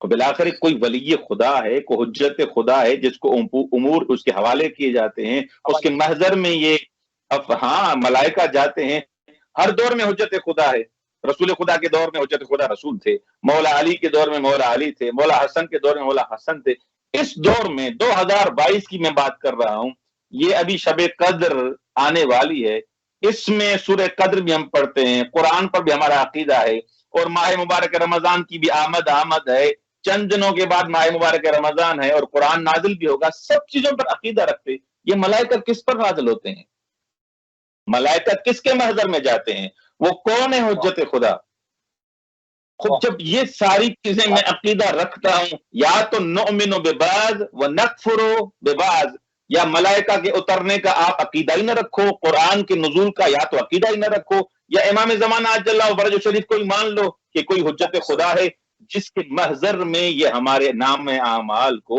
بلاخر کوئی ولی خدا ہے، کوئی حجت خدا ہے جس کو امور اس کے حوالے کیے جاتے ہیں، اس کے محضر میں یہ ہاں ملائکہ جاتے ہیں۔ ہر دور میں حجت خدا ہے، رسول خدا کے دور میں حجت خدا رسول تھے، مولا علی کے دور میں مولا علی تھے، مولا حسن کے دور میں مولا حسن تھے۔ اس دور میں 2022 کی میں بات کر رہا ہوں، یہ ابھی شب قدر آنے والی ہے، اس میں سورہ قدر بھی ہم پڑھتے ہیں، قرآن پر بھی ہمارا عقیدہ ہے، اور ماہ مبارک رمضان کی بھی آمد ہے، چند دنوں کے بعد ماہ مبارک رمضان ہے اور قرآن نازل بھی ہوگا، سب چیزوں پر عقیدہ رکھتے۔ یہ ملائکہ کس پر نازل ہوتے ہیں؟ ملائکہ کس کے محضر میں جاتے ہیں؟ وہ کون ہے حجت خدا؟ خود جب یہ ساری چیزیں میں عقیدہ رکھتا ہوں، یا تو نؤمن ببعض ونکفر ببعض، یا ملائکہ کے اترنے کا آپ عقیدہ ہی نہ رکھو، قرآن کے نزول کا یا تو عقیدہ ہی نہ رکھو، یا امام زمانہ عجل اللہ فرجہ شریف کو ہی مان لو کہ کوئی حجت خدا ہے جس کے محضر میں یہ ہمارے نام اعمال کو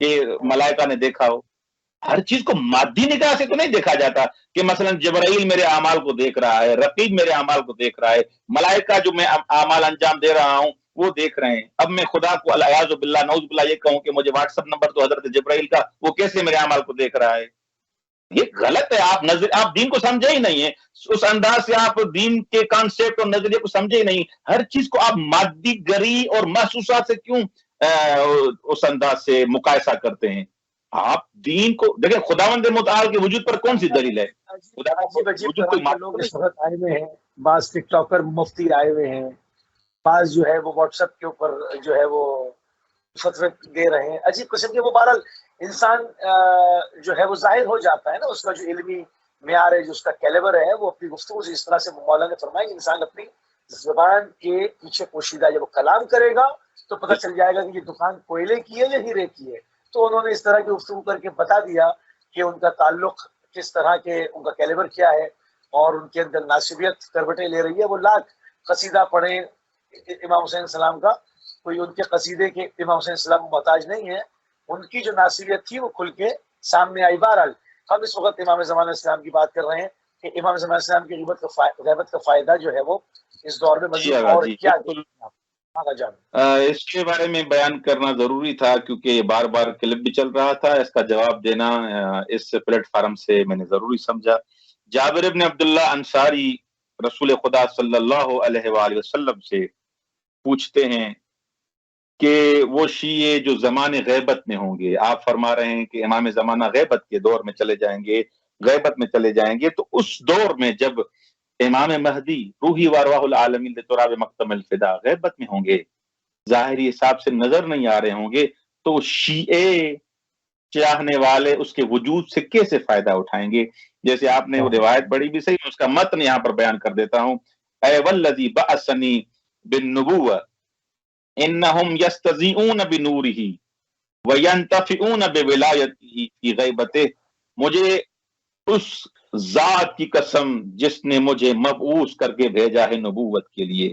کہ ملائکہ نے دیکھا ہو. ہر چیز کو مادی نگاہ سے تو نہیں دیکھا جاتا کہ مثلا جبرائیل میرے اعمال کو دیکھ رہا ہے, رقیب میرے اعمال کو دیکھ رہا ہے, ملائکہ جو میں اعمال انجام دے رہا ہوں وہ دیکھ رہے ہیں. اب میں خدا کو الیاذ باللہ نعوذ باللہ یہ کہوں کہ مجھے واٹس ایپ نمبر تو حضرت جبرائیل کا, وہ کیسے میرے اعمال کو دیکھ رہا ہے؟ یہ غلط ہے. آپ دین کو سمجھے ہی نہیں ہے. اس انداز سے آپ دین کے کانسیپٹ اور نظریے کو سمجھے ہی نہیں. ہر چیز کو آپ مادی گری اور محسوسات سے کیوں اس انداز سے مقایسہ کرتے ہیں؟ آپ دین کو دیکھیں, خداوند متعال کے وجود پر کون سی دلیل ہے؟ عجیب عجیب وجود طرح کوئی کے لوگ اس وقت آئے ہوئے ہیں. بعض ٹک ٹاکر مفتی آئے ہوئے ہیں, بعض جو ہے وہ واٹس ایپ کے اوپر جو ہے وہ فتوے دے رہے ہیں عجیب قسم کے. وہ بہرحال انسان جو ہے وہ ظاہر ہو جاتا ہے نا, اس کا جو علمی معیار ہے, جو اس کا کیلیبر ہے, وہ اپنی گفتگو سے اس طرح سے مولانا نے فرمایا انسان اپنی زبان کے پیچھے پوشیدہ جب وہ کلام کرے گا تو پتہ چل جائے گا کہ یہ دکان کوئلے کی ہے یا ہیرے کی ہے. تو انہوں نے اس طرح کی گفتگو کر کے بتا دیا کہ ان کا تعلق کس طرح کے, ان کا کیلیبر کیا ہے, اور ان کے اندر ناسبیت کروٹیں لے رہی ہے. وہ لاکھ قصیدہ پڑھیں امام حسین السلام کا, کوئی ان کے قصیدے کے امام حسین السلام محتاج نہیں ہے. ان کی جو ناسبیت تھی وہ کھل کے سامنے آئی. بہرحال ہم اس وقت امام زمان السلام کی بات کر رہے ہیں کہ امام زمان السلام کی غیبت کا فائدہ جو ہے وہ اس دور میں مزید اور کیا جان. اس کے بارے میں بیان کرنا ضروری تھا کیونکہ یہ بار بار کلپ بھی چل رہا تھا. اس کا جواب دینا اس پلیٹ فارم سے میں نے ضروری سمجھا. جابر ابن عبداللہ انصاری رسول خدا صلی اللہ علیہ وآلہ وسلم سے پوچھتے ہیں کہ وہ شیعہ جو زمان غیبت میں ہوں گے, آپ فرما رہے ہیں کہ امام زمانہ غیبت کے دور میں چلے جائیں گے, غیبت میں چلے جائیں گے, تو اس دور میں جب امام مہدی روحی وارواح العالمین لتراب مقتم الفدا غیبت میں ہوں گے, ظاہری حساب سے نظر نہیں آ رہے ہوں گے, تو شیعہ چاہنے والے اس کے وجود سے کیسے فائدہ اٹھائیں گے؟ جیسے آپ نے وہ روایت بڑی بھی صحیح, اس کا متن یہاں پر بیان کر دیتا ہوں. اے والذی بعثنی بالنبوہ انہم یستضیئون بنورہ وینتفعون بولایتہ فی غیبتہ, مجھے اس ذات کی قسم جس نے مجھے مبعوث کر کے بھیجا ہے نبوت کے لیے,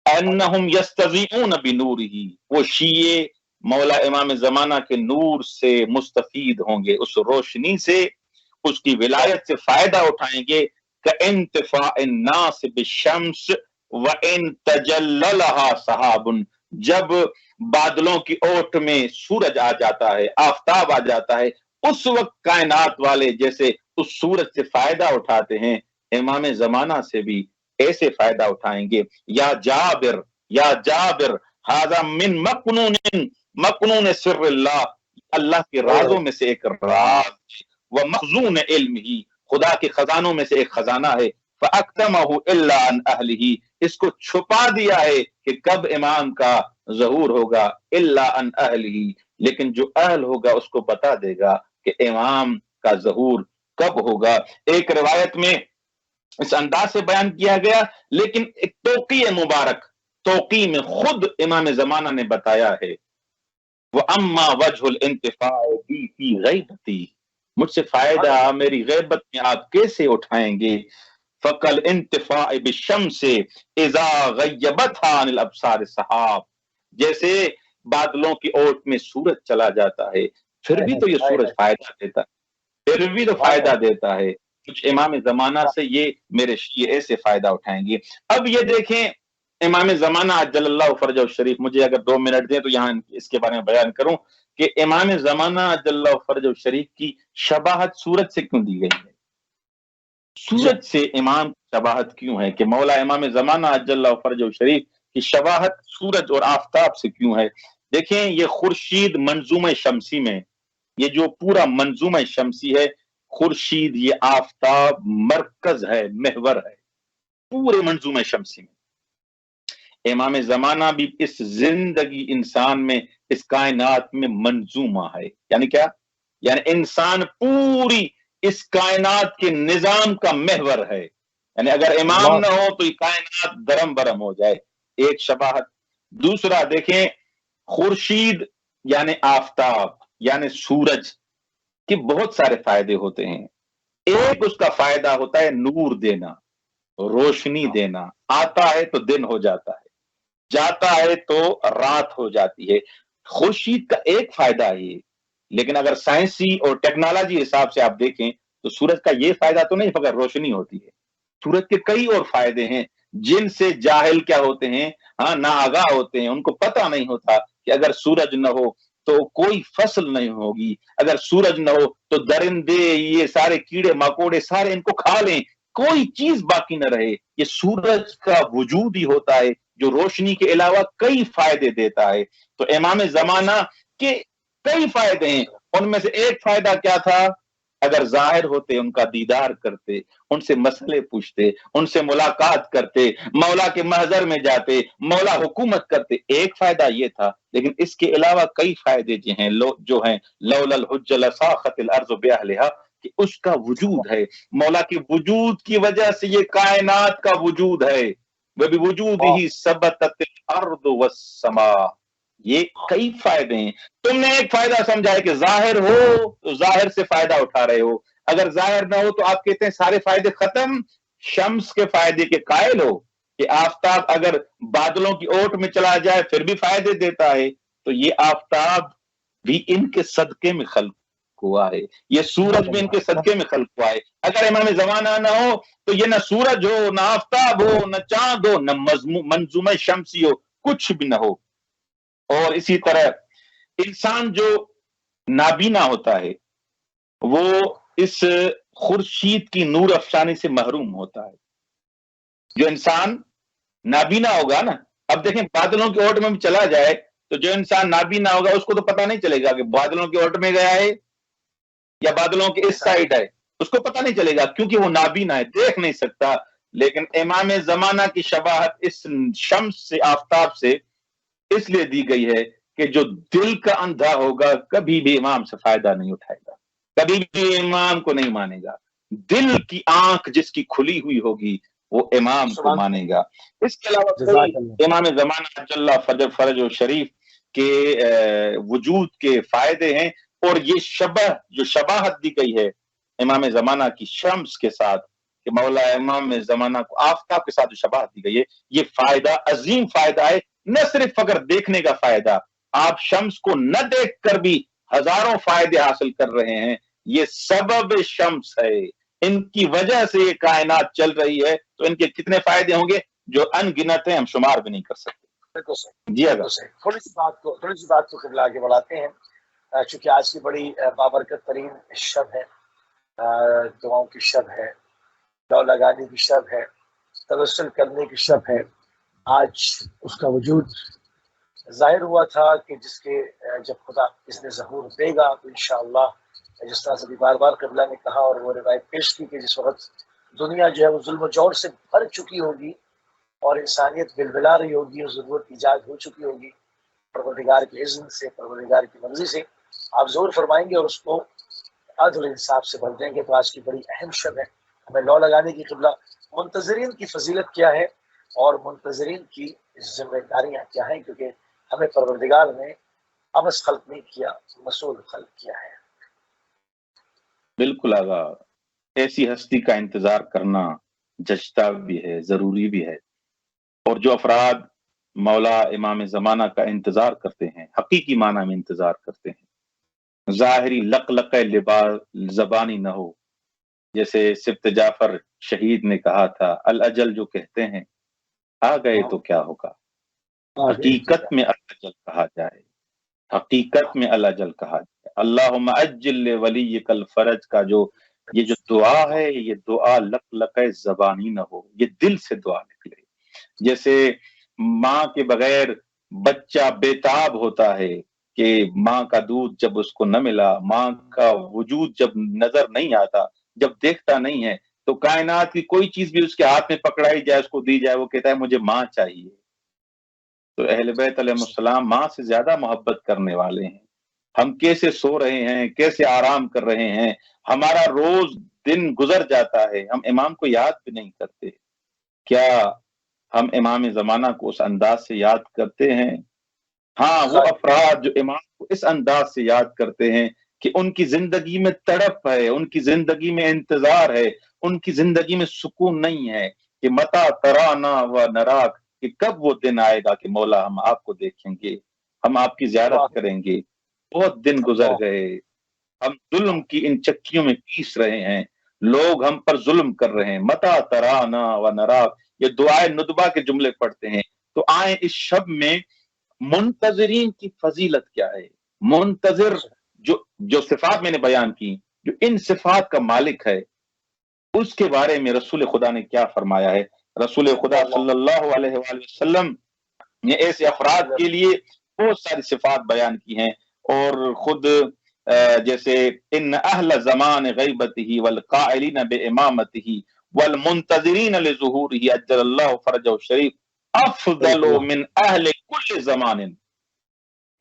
انہم یستضیئون بنورہ, وہ شیعہ مولا امام زمانہ کے نور سے مستفید ہوں گے, اس روشنی سے, اس کی ولایت سے فائدہ اٹھائیں گے. کانتفاع الناس بالشمس وان تجللها سحاب, جب بادلوں کی اوٹ میں سورج آ جاتا ہے, آفتاب آ جاتا ہے, اس وقت کائنات والے جیسے اس سورج سے فائدہ اٹھاتے ہیں, امام زمانہ سے بھی ایسے فائدہ اٹھائیں گے. یا جابر ھذا من مکنون سر اللہ, اللہ کے رازوں میں سے ایک راز, وہ مخزون علم ہی, خدا کے خزانوں میں سے ایک خزانہ ہے. فاکتمہ الا عن اہلہ, اس کو چھپا دیا ہے کہ کب امام کا ظہور ہوگا, الا عن اہلہ, لیکن جو اہل ہوگا اس کو بتا دے گا کہ امام کا ظہور کب ہوگا. ایک روایت میں اس انداز سے بیان کیا گیا, لیکن ایک توقی مبارک, توقی میں خود امام زمانہ نے بتایا ہے, وَأَمَّا وَجْهُ الْإِنْتِفَاعِ بِي فِي غَیبَتِی, مجھ سے فائدہ میری غیبت میں آپ کیسے اٹھائیں گے؟ فَقَلْ انتفاع بِالشَّمْسِ اِذَا غَیَّبَتْهَا عَنِ الْأَبْصَارِ السَّحَابِ, جیسے بادلوں کی اوٹ میں سورج چلا جاتا ہے, پھر بھی تو یہ سورج فائدہ دیتا ہے, پھر بھی تو فائدہ دیتا ہے. کچھ امام زمانہ سے یہ میرے شیعہ ایسے فائدہ اٹھائیں گے. اب یہ دیکھیں امام زمانہ عجل اللہ فرجہ الشریف, مجھے اگر 2 منٹ دیں تو یہاں اس کے بارے میں بیان کروں کہ امام زمانہ عجل اللہ فرجہ الشریف کی شباہت سورج سے کیوں دی گئی ہے؟ سورج سے امام کی شباہت کیوں ہے کہ مولا امام زمانہ عجل اللہ فرجہ الشریف کی شباہت سورج اور آفتاب سے کیوں ہے؟ دیکھیں یہ خورشید منظومہ شمسی میں, یہ جو پورا منظومہ شمسی ہے, خورشید یہ آفتاب مرکز ہے, محور ہے پورے منظومہ شمسی میں. امام زمانہ بھی اس زندگی انسان میں, اس کائنات میں منظومہ ہے. یعنی کیا؟ یعنی انسان پوری اس کائنات کے نظام کا محور ہے. یعنی اگر امام نہ ہو تو یہ کائنات درم برم ہو جائے. ایک شباہت. دوسرا دیکھیں, خورشید یعنی آفتاب یعنی سورج کے بہت سارے فائدے ہوتے ہیں. ایک اس کا فائدہ ہوتا ہے نور دینا, روشنی دینا. آتا ہے تو دن ہو جاتا ہے, جاتا ہے تو رات ہو جاتی ہے. خورشید کا ایک فائدہ ہے لیکن اگر سائنسی اور ٹیکنالوجی حساب سے آپ دیکھیں تو سورج کا یہ فائدہ تو نہیں فقط روشنی ہوتی ہے، سورج کے کئی اور فائدے ہیں جن سے جاہل کیا ہوتے ہیں، ہاں ناآگاہ ہوتے ہیں، ان کو پتہ نہیں ہوتا کہ اگر سورج نہ ہو تو کوئی فصل نہیں ہوگی، اگر سورج نہ ہو تو درندے یہ سارے کیڑے مکوڑے سارے ان کو کھا لیں، کوئی چیز باقی نہ رہے۔ یہ سورج کا وجود ہی ہوتا ہے جو روشنی کے علاوہ کئی فائدے دیتا ہے۔ تو امام زمانہ کے کئی فائدے ہیں، ان میں سے ایک فائدہ کیا تھا، اگر ظاہر ہوتے ان کا دیدار کرتے، ان سے مسئلے پوچھتے، ان سے ملاقات کرتے، مولا کے محضر میں جاتے، مولا حکومت کرتے، ایک فائدہ یہ تھا۔ لیکن اس کے علاوہ کئی فائدے جو ہیں لولا الحج لساخت الارض باہلھا، کہ اس کا وجود ہے، مولا کے وجود کی وجہ سے یہ کائنات کا وجود ہے، وبوجودہ ثبتت الارض والسماء، یہ کئی فائدے ہیں۔ تم نے ایک فائدہ سمجھا ہے کہ ظاہر ہو تو ظاہر سے فائدہ اٹھا رہے ہو، اگر ظاہر نہ ہو تو آپ کہتے ہیں سارے فائدے ختم۔ شمس کے فائدے کے قائل ہو کہ آفتاب اگر بادلوں کی اوٹ میں چلا جائے پھر بھی فائدے دیتا ہے، تو یہ آفتاب بھی ان کے صدقے میں خلق ہوا ہے، یہ سورج بھی ان کے صدقے میں خلق ہوا ہے۔ اگر امام زمانہ نہ ہو تو یہ نہ سورج ہو، نہ آفتاب ہو، نہ چاند ہو، نہ منظومہ شمسی ہو، کچھ بھی نہ ہو۔ اور اسی طرح انسان جو نابینا ہوتا ہے وہ اس خورشید کی نور افشانی سے محروم ہوتا ہے۔ جو انسان نابینا ہوگا نا، اب دیکھیں بادلوں کی اوٹ میں بھی چلا جائے تو جو انسان نابینا ہوگا اس کو تو پتہ نہیں چلے گا کہ بادلوں کی اوٹ میں گیا ہے یا بادلوں کے اس سائڈ ہے، اس کو پتہ نہیں چلے گا کیونکہ وہ نابینا ہے، دیکھ نہیں سکتا۔ لیکن امام زمانہ کی شباہت اس شمس سے، آفتاب سے اس لیے دی گئی ہے کہ جو دل کا اندھا ہوگا کبھی بھی امام سے فائدہ نہیں اٹھائے گا، کبھی بھی امام کو نہیں مانے گا۔ دل کی آنکھ جس کی کھلی ہوئی ہوگی وہ امام کو مانے گا۔ اس کے علاوہ کئی امام زمانہ جل فرج و شریف کے وجود کے فائدے ہیں، اور یہ جو شباہت دی گئی ہے امام زمانہ کی شمس کے ساتھ کہ مولا امام زمانہ کو آفتاب کے ساتھ جو شباہت دی گئی ہے، یہ فائدہ عظیم فائدہ ہے، نہ صرف اگر دیکھنے کا فائدہ، آپ شمس کو نہ دیکھ کر بھی ہزاروں فائدے حاصل کر رہے ہیں، یہ سبب شمس ہے، ان کی وجہ سے یہ کائنات چل رہی ہے، تو ان کے کتنے فائدے ہوں گے جو ان گنت ہیں، ہم شمار بھی نہیں کر سکتے۔ جی اگر تھوڑی سی بات کو قبلہ آگے بڑھاتے ہیں، چونکہ آج کی بڑی بابرکت ترین شب ہے، دعاؤں کی شب ہے، لو لگانے کی شب ہے، توسل کرنے کی شب ہے۔ آج اس کا وجود ظاہر ہوا تھا کہ جس کے جب خدا اس نے ظہور دے گا تو انشاءاللہ جس طرح سے بار بار قبلہ نے کہا اور وہ روایت پیش کی کہ جس وقت دنیا جو ہے وہ ظلم و جور سے بھر چکی ہوگی اور انسانیت بلبلا رہی ہوگی اور ضرورت ایجاد ہو چکی ہوگی پروردگار کے اذن سے، پروردگار کی مرضی سے، آپ ظہور فرمائیں گے اور اس کو عدل انصاف سے بھر دیں گے۔ تو آج کی بڑی اہم شب ہے، ہمیں لو لگانے کی قبلہ منتظرین کی فضیلت کیا ہے اور منتظرین کی ذمہ داریاں کیا ہیں، کیونکہ ہمیں پروردگار نے عبث خلق نہیں کیا، مسئول خلق کیا ہے۔ بالکل آغا، ایسی ہستی کا انتظار کرنا جچتا بھی ہے، ضروری بھی ہے، اور جو افراد مولا امام زمانہ کا انتظار کرتے ہیں، حقیقی معنی میں انتظار کرتے ہیں، ظاہری لق زبانی نہ ہو، جیسے سبت جعفر شہید نے کہا تھا، الاجل جو کہتے ہیں آ گئے تو کیا ہوگا، حقیقت میں الاجل کہا جائے، حقیقت میں الاجل کہا جائے۔ اللہم اجل ولیک الفرج کا یہ جو دعا ہے، یہ دعا لق زبانی نہ ہو، یہ دل سے دعا نکلے۔ جیسے ماں کے بغیر بچہ بےتاب ہوتا ہے کہ ماں کا دودھ جب اس کو نہ ملا، ماں کا وجود جب نظر نہیں آتا، جب دیکھتا نہیں ہے، تو کائنات کی کوئی چیز بھی اس کے ہاتھ میں پکڑائی جائے، اس کو دی جائے، وہ کہتا ہے مجھے ماں چاہیے۔ تو اہل بیت علیہ السلام ماں سے زیادہ محبت کرنے والے ہیں۔ ہم کیسے سو رہے ہیں، کیسے آرام کر رہے ہیں، ہمارا روز دن گزر جاتا ہے، ہم امام کو یاد بھی نہیں کرتے۔ کیا ہم امام زمانہ کو اس انداز سے یاد کرتے ہیں؟ ہاں، وہ افراد جو امام کو اس انداز سے یاد کرتے ہیں کہ ان کی زندگی میں تڑپ ہے، ان کی زندگی میں انتظار ہے، ان کی زندگی میں سکون نہیں ہے کہ متا ترانا و نراک، کہ کب وہ دن آئے گا کہ مولا ہم آپ کو دیکھیں گے، ہم آپ کی زیارت کریں گے۔ بہت دن گزر گئے، ہم ظلم کی ان چکیوں میں پیس رہے ہیں، لوگ ہم پر ظلم کر رہے ہیں، متا ترانا و نرا، یہ دعائے ندبہ کے جملے پڑھتے ہیں۔ تو آئیں اس شب میں منتظرین کی فضیلت کیا ہے، منتظر جو صفات میں نے بیان کی، جو ان صفات کا مالک ہے، اس کے بارے میں رسول خدا نے کیا فرمایا ہے۔ رسول خدا صلی اللہ علیہ وآلہ وسلم نے ایسے افراد کے لیے بہت ساری صفات بیان کی ہیں، اور خود جیسے ان اہل زمان غیبتہ والقائلین بامامتہ والمنتظرین لظہورہ اجل اللہ فرجہ الشریف افضل من اہل کل زمان،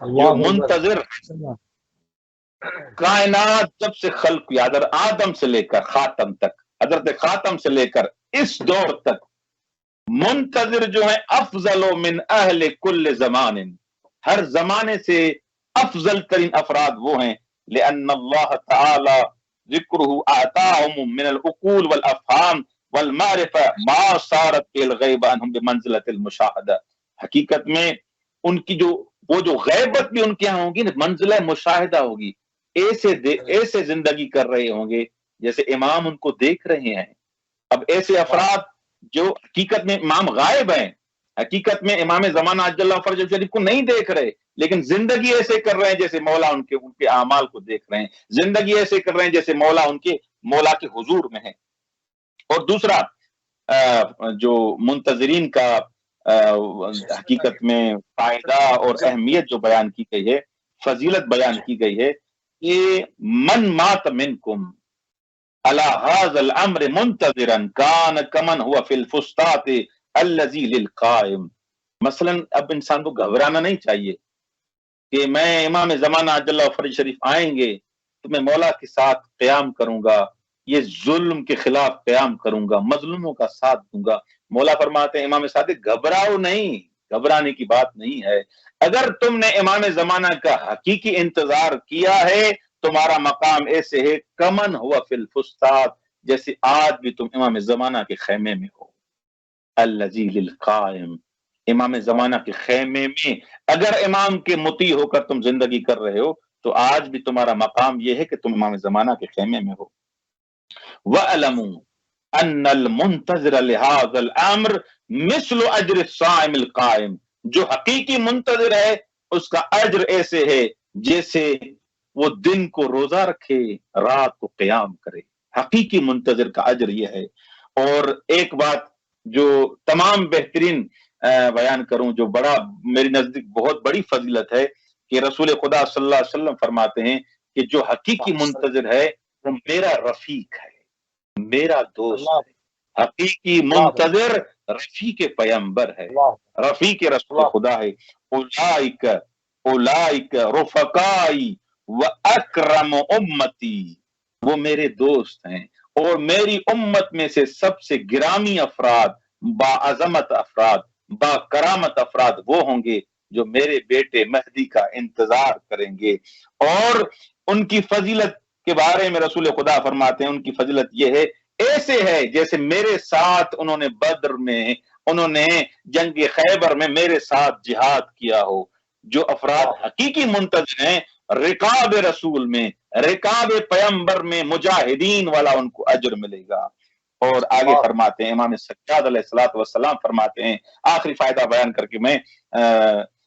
جو منتظر کائنات جب سے خلق کی، حضرت آدم سے لے کر خاتم تک، حضرت خاتم سے لے کر اس دور تک منتظر جو ہے افضل من اہل کل زمان، ہر زمانے سے افضل ترین افراد وہ ہیں، لأن اللہ تعالی ذکرہ آتاہم من العقول والافہام والمعرفہ ما صارت الغیب عنہم بمنزلۃ المشاہدہ، حقیقت میں ان کی وہ جو غیبت بھی ان کے یہاں ہوگی، منزلہ مشاہدہ ہوگی، ایسے زندگی کر رہے ہوں گے جیسے امام ان کو دیکھ رہے ہیں۔ اب ایسے افراد جو حقیقت میں امام غائب ہیں، حقیقت میں امام زمانہ عجل اللہ فرجہ شریف کو نہیں دیکھ رہے، لیکن زندگی ایسے کر رہے ہیں جیسے مولا ان کے اعمال کو دیکھ رہے ہیں، زندگی ایسے کر رہے ہیں جیسے مولا کے حضور میں ہے۔ اور دوسرا جو منتظرین کا حقیقت میں فائدہ اور اہمیت جو بیان کی گئی ہے، فضیلت بیان کی گئی ہے، کہ من مات منکم علی ھذا الامر منتظرا کان کمن ہوا فی الفسطاط الذی للقائم۔ مثلا اب انسان کو گھبرانا نہیں چاہیے کہ میں امام زمانہ عجل اللہ فرجہ شریف آئیں گے تو میں مولا کے ساتھ قیام کروں گا، یہ ظلم کے خلاف قیام کروں گا، مظلوموں کا ساتھ دوں گا۔ مولا فرماتے ہیں امام صادق گھبراؤ نہیں، گھبرانے کی بات نہیں ہے، اگر تم نے امام زمانہ کا حقیقی انتظار کیا ہے، تمہارا مقام ایسے ہے کمن ہوا فی الفسطاط، جیسے آج بھی تم امام زمانہ کے خیمے میں ہو، الذی للقائم، امام زمانہ کے خیمے میں اگر امام کے مطیع ہو کر تم زندگی کر رہے ہو تو آج بھی تمہارا مقام یہ ہے کہ تم امام زمانہ کے خیمے میں ہو۔ وَأَلَمُوا أَنَّ الْمُنْتَظِرَ لِهَذَا الْأَمْرِ مِثْلُ أَجْرِ الصَّائِمِ الْقَائِمِ، جو حقیقی منتظر ہے اس کا اجر ایسے ہے جیسے وہ دن کو روزہ رکھے، رات کو قیام کرے، حقیقی منتظر کا اجر یہ ہے۔ اور ایک بات جو تمام بہترین بیان کروں، جو بڑا میری نزدیک بہت بڑی فضیلت ہے، کہ رسول خدا صلی اللہ علیہ وسلم فرماتے ہیں کہ جو حقیقی منتظر ہے وہ میرا رفیق ہے، میرا دوست ہے، حقیقی منتظر رفیق پیمبر ہے، رفیق رسول خدا ہے۔ اولئک رفقائی و اکرم امتی، وہ میرے دوست ہیں اور میری امت میں سے سب سے گرامی افراد، باعظمت افراد، با کرامت افراد وہ ہوں گے جو میرے بیٹے مہدی کا انتظار کریں گے۔ اور ان کی فضیلت کے بارے میں رسول خدا فرماتے ہیں، ان کی فضیلت یہ ہے، ایسے ہے جیسے میرے ساتھ انہوں نے بدر میں، انہوں نے جنگ خیبر میں میرے ساتھ جہاد کیا ہو۔ جو افراد حقیقی منتظر ہیں، رکاب رسول میں، رکاب پیمبر میں مجاہدین والا ان کو اجر ملے گا۔ اور آگے فرماتے ہیں امام سجاد علیہ الصلوۃ والسلام فرماتے ہیں، آخری فائدہ بیان کر کے میں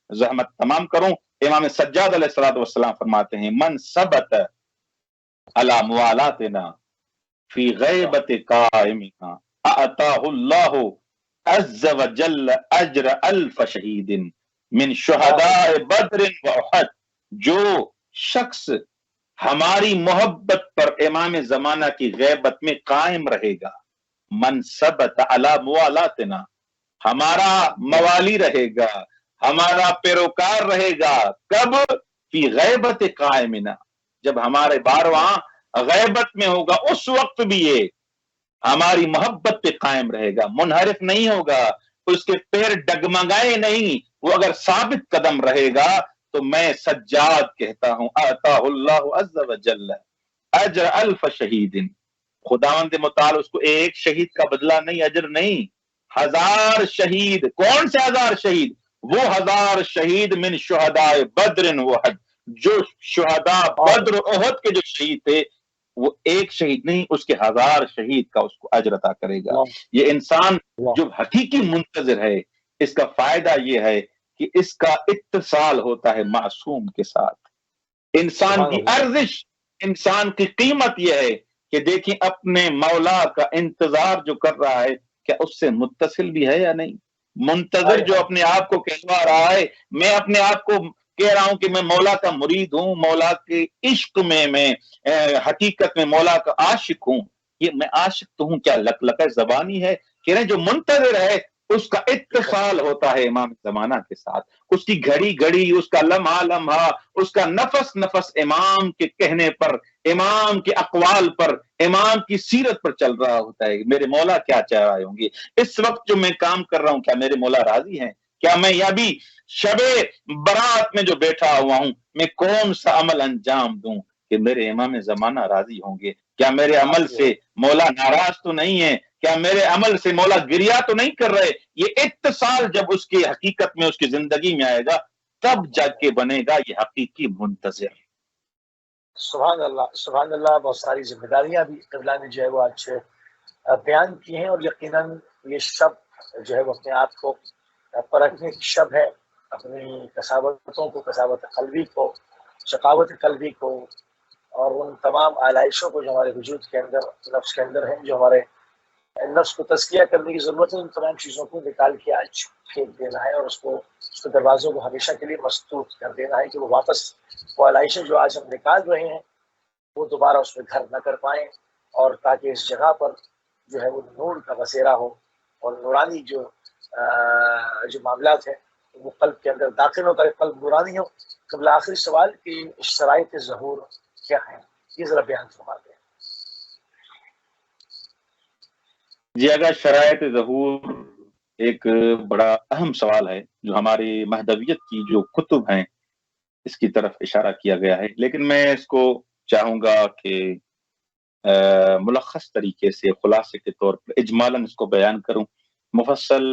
زحمت تمام کروں، امام سجاد علیہ الصلوۃ والسلام فرماتے ہیں من ثبت علی موالاتنا فی غیبت قائمنا اعطاہ اللہ عز وجل اجر الف شہید من شہداء بدر و احد، جو شخص ہماری محبت پر امام زمانہ کی غیبت میں قائم رہے گا، من ثبت علی موالاتنا، ہمارا موالی رہے گا، ہمارا پیروکار رہے گا، کب؟ فی غیبت قائمنا، جب ہمارے بارواں غیبت میں ہوگا اس وقت بھی یہ ہماری محبت پہ قائم رہے گا، منحرف نہیں ہوگا، اس کے پیر ڈگمگائے نہیں، وہ اگر ثابت قدم رہے گا تو میں سجاد کہتا ہوں اعطاہ اللہ عز وجل اجر الف شہید، خداوند متعال اس کو ایک شہید کا بدلہ نہیں، اجر نہیں، 1000 شہید۔ کون سے 1000 شہید؟ وہ 1000 شہید من شہداء بدر و احد، جو شہداء بدر و احد کے جو شہید تھے وہ ایک شہید نہیں، اس کے 1000 شہید کا اس کو اجر عطا کرے گا۔ یہ انسان جو حقیقی منتظر ہے اس کا فائدہ یہ ہے کہ اس کا اتصال ہوتا ہے معصوم کے ساتھ۔ انسان کی ارزش، انسان کی قیمت یہ ہے کہ دیکھیں اپنے مولا کا انتظار جو کر رہا ہے کیا اس سے متصل بھی ہے یا نہیں۔ منتظر جو اپنے آپ کو کہلوا رہا ہے میں اپنے آپ کو کہہ رہا ہوں کہ میں مولا کا مرید ہوں، مولا کے عشق میں حقیقت میں مولا کا عاشق ہوں، یہ میں عاشق تو ہوں کیا لک زبانی ہے؟ کہہ رہے جو منتظر ہے اس کا اتصال ہوتا ہے امام زمانہ کے ساتھ، اس کی گھڑی گھڑی، اس کا لمحہ لمحہ، اس کا نفس نفس امام کے کہنے پر، امام کے اقوال پر، امام کی سیرت پر چل رہا ہوتا ہے۔ میرے مولا کیا چاہ رہے ہوں گے اس وقت جو میں کام کر رہا ہوں، کیا میرے مولا راضی ہیں؟ کیا میں یا بھی شب برات میں جو بیٹھا ہوا ہوں میں کون سا عمل انجام دوں کہ میرے امام زمانہ راضی ہوں گے؟ کیا میرے عمل سے مولا ناراض تو نہیں ہے؟ کیا میرے عمل سے مولا گریا تو نہیں کر رہے؟ یہ اتصال جب اس کی حقیقت میں اس کی زندگی میں آئے گا تب جا کے بنے گا یہ حقیقی منتظر۔ سبحان اللہ، سبحان اللہ۔ بہت ساری ذمہ داریاں بھی قبلہ نے جو ہے وہ آج بیان کی ہیں، اور یقیناً یہ شب جو ہے وہ اپنے آپ کو پرکھنے کی شب ہے، اپنی کساوتوں کو، کساوت قلبی کو، شقاوت قلبی کو، اور ان تمام آلائشوں کو جو ہمارے وجود کے اندر، نفس کے اندر ہیں، جو ہمارے نفس کو تزکیہ کرنے کی ضرورت ہے، ان تمام چیزوں کو نکال کے آج پھینک دینا ہے، اور اس کے دروازوں کو ہمیشہ کے لیے مسدود کر دینا ہے کہ وہ واپس وہ آلائشیں جو آج ہم نکال رہے ہیں وہ دوبارہ اس میں گھر نہ کر پائیں، اور تاکہ اس جگہ پر جو ہے وہ نور کا بسیرا ہو، اور نورانی جو معاملات ہیں وہ قلب کے اندر داخل ہو، تاکہ قلب نورانی ہو۔ قبل آخری سوال کہ شرائط ظہور کیا ہیں، یہ ذرا بیان فرما دیں۔ جی، اگر شرائط ظہور ایک بڑا اہم سوال ہے جو ہماری مہدویت کی جو کتب ہیں اس کی طرف اشارہ کیا گیا ہے، لیکن میں اس کو چاہوں گا کہ ملخص طریقے سے، خلاصے کے طور پر اجمالاً اس کو بیان کروں۔ مفصل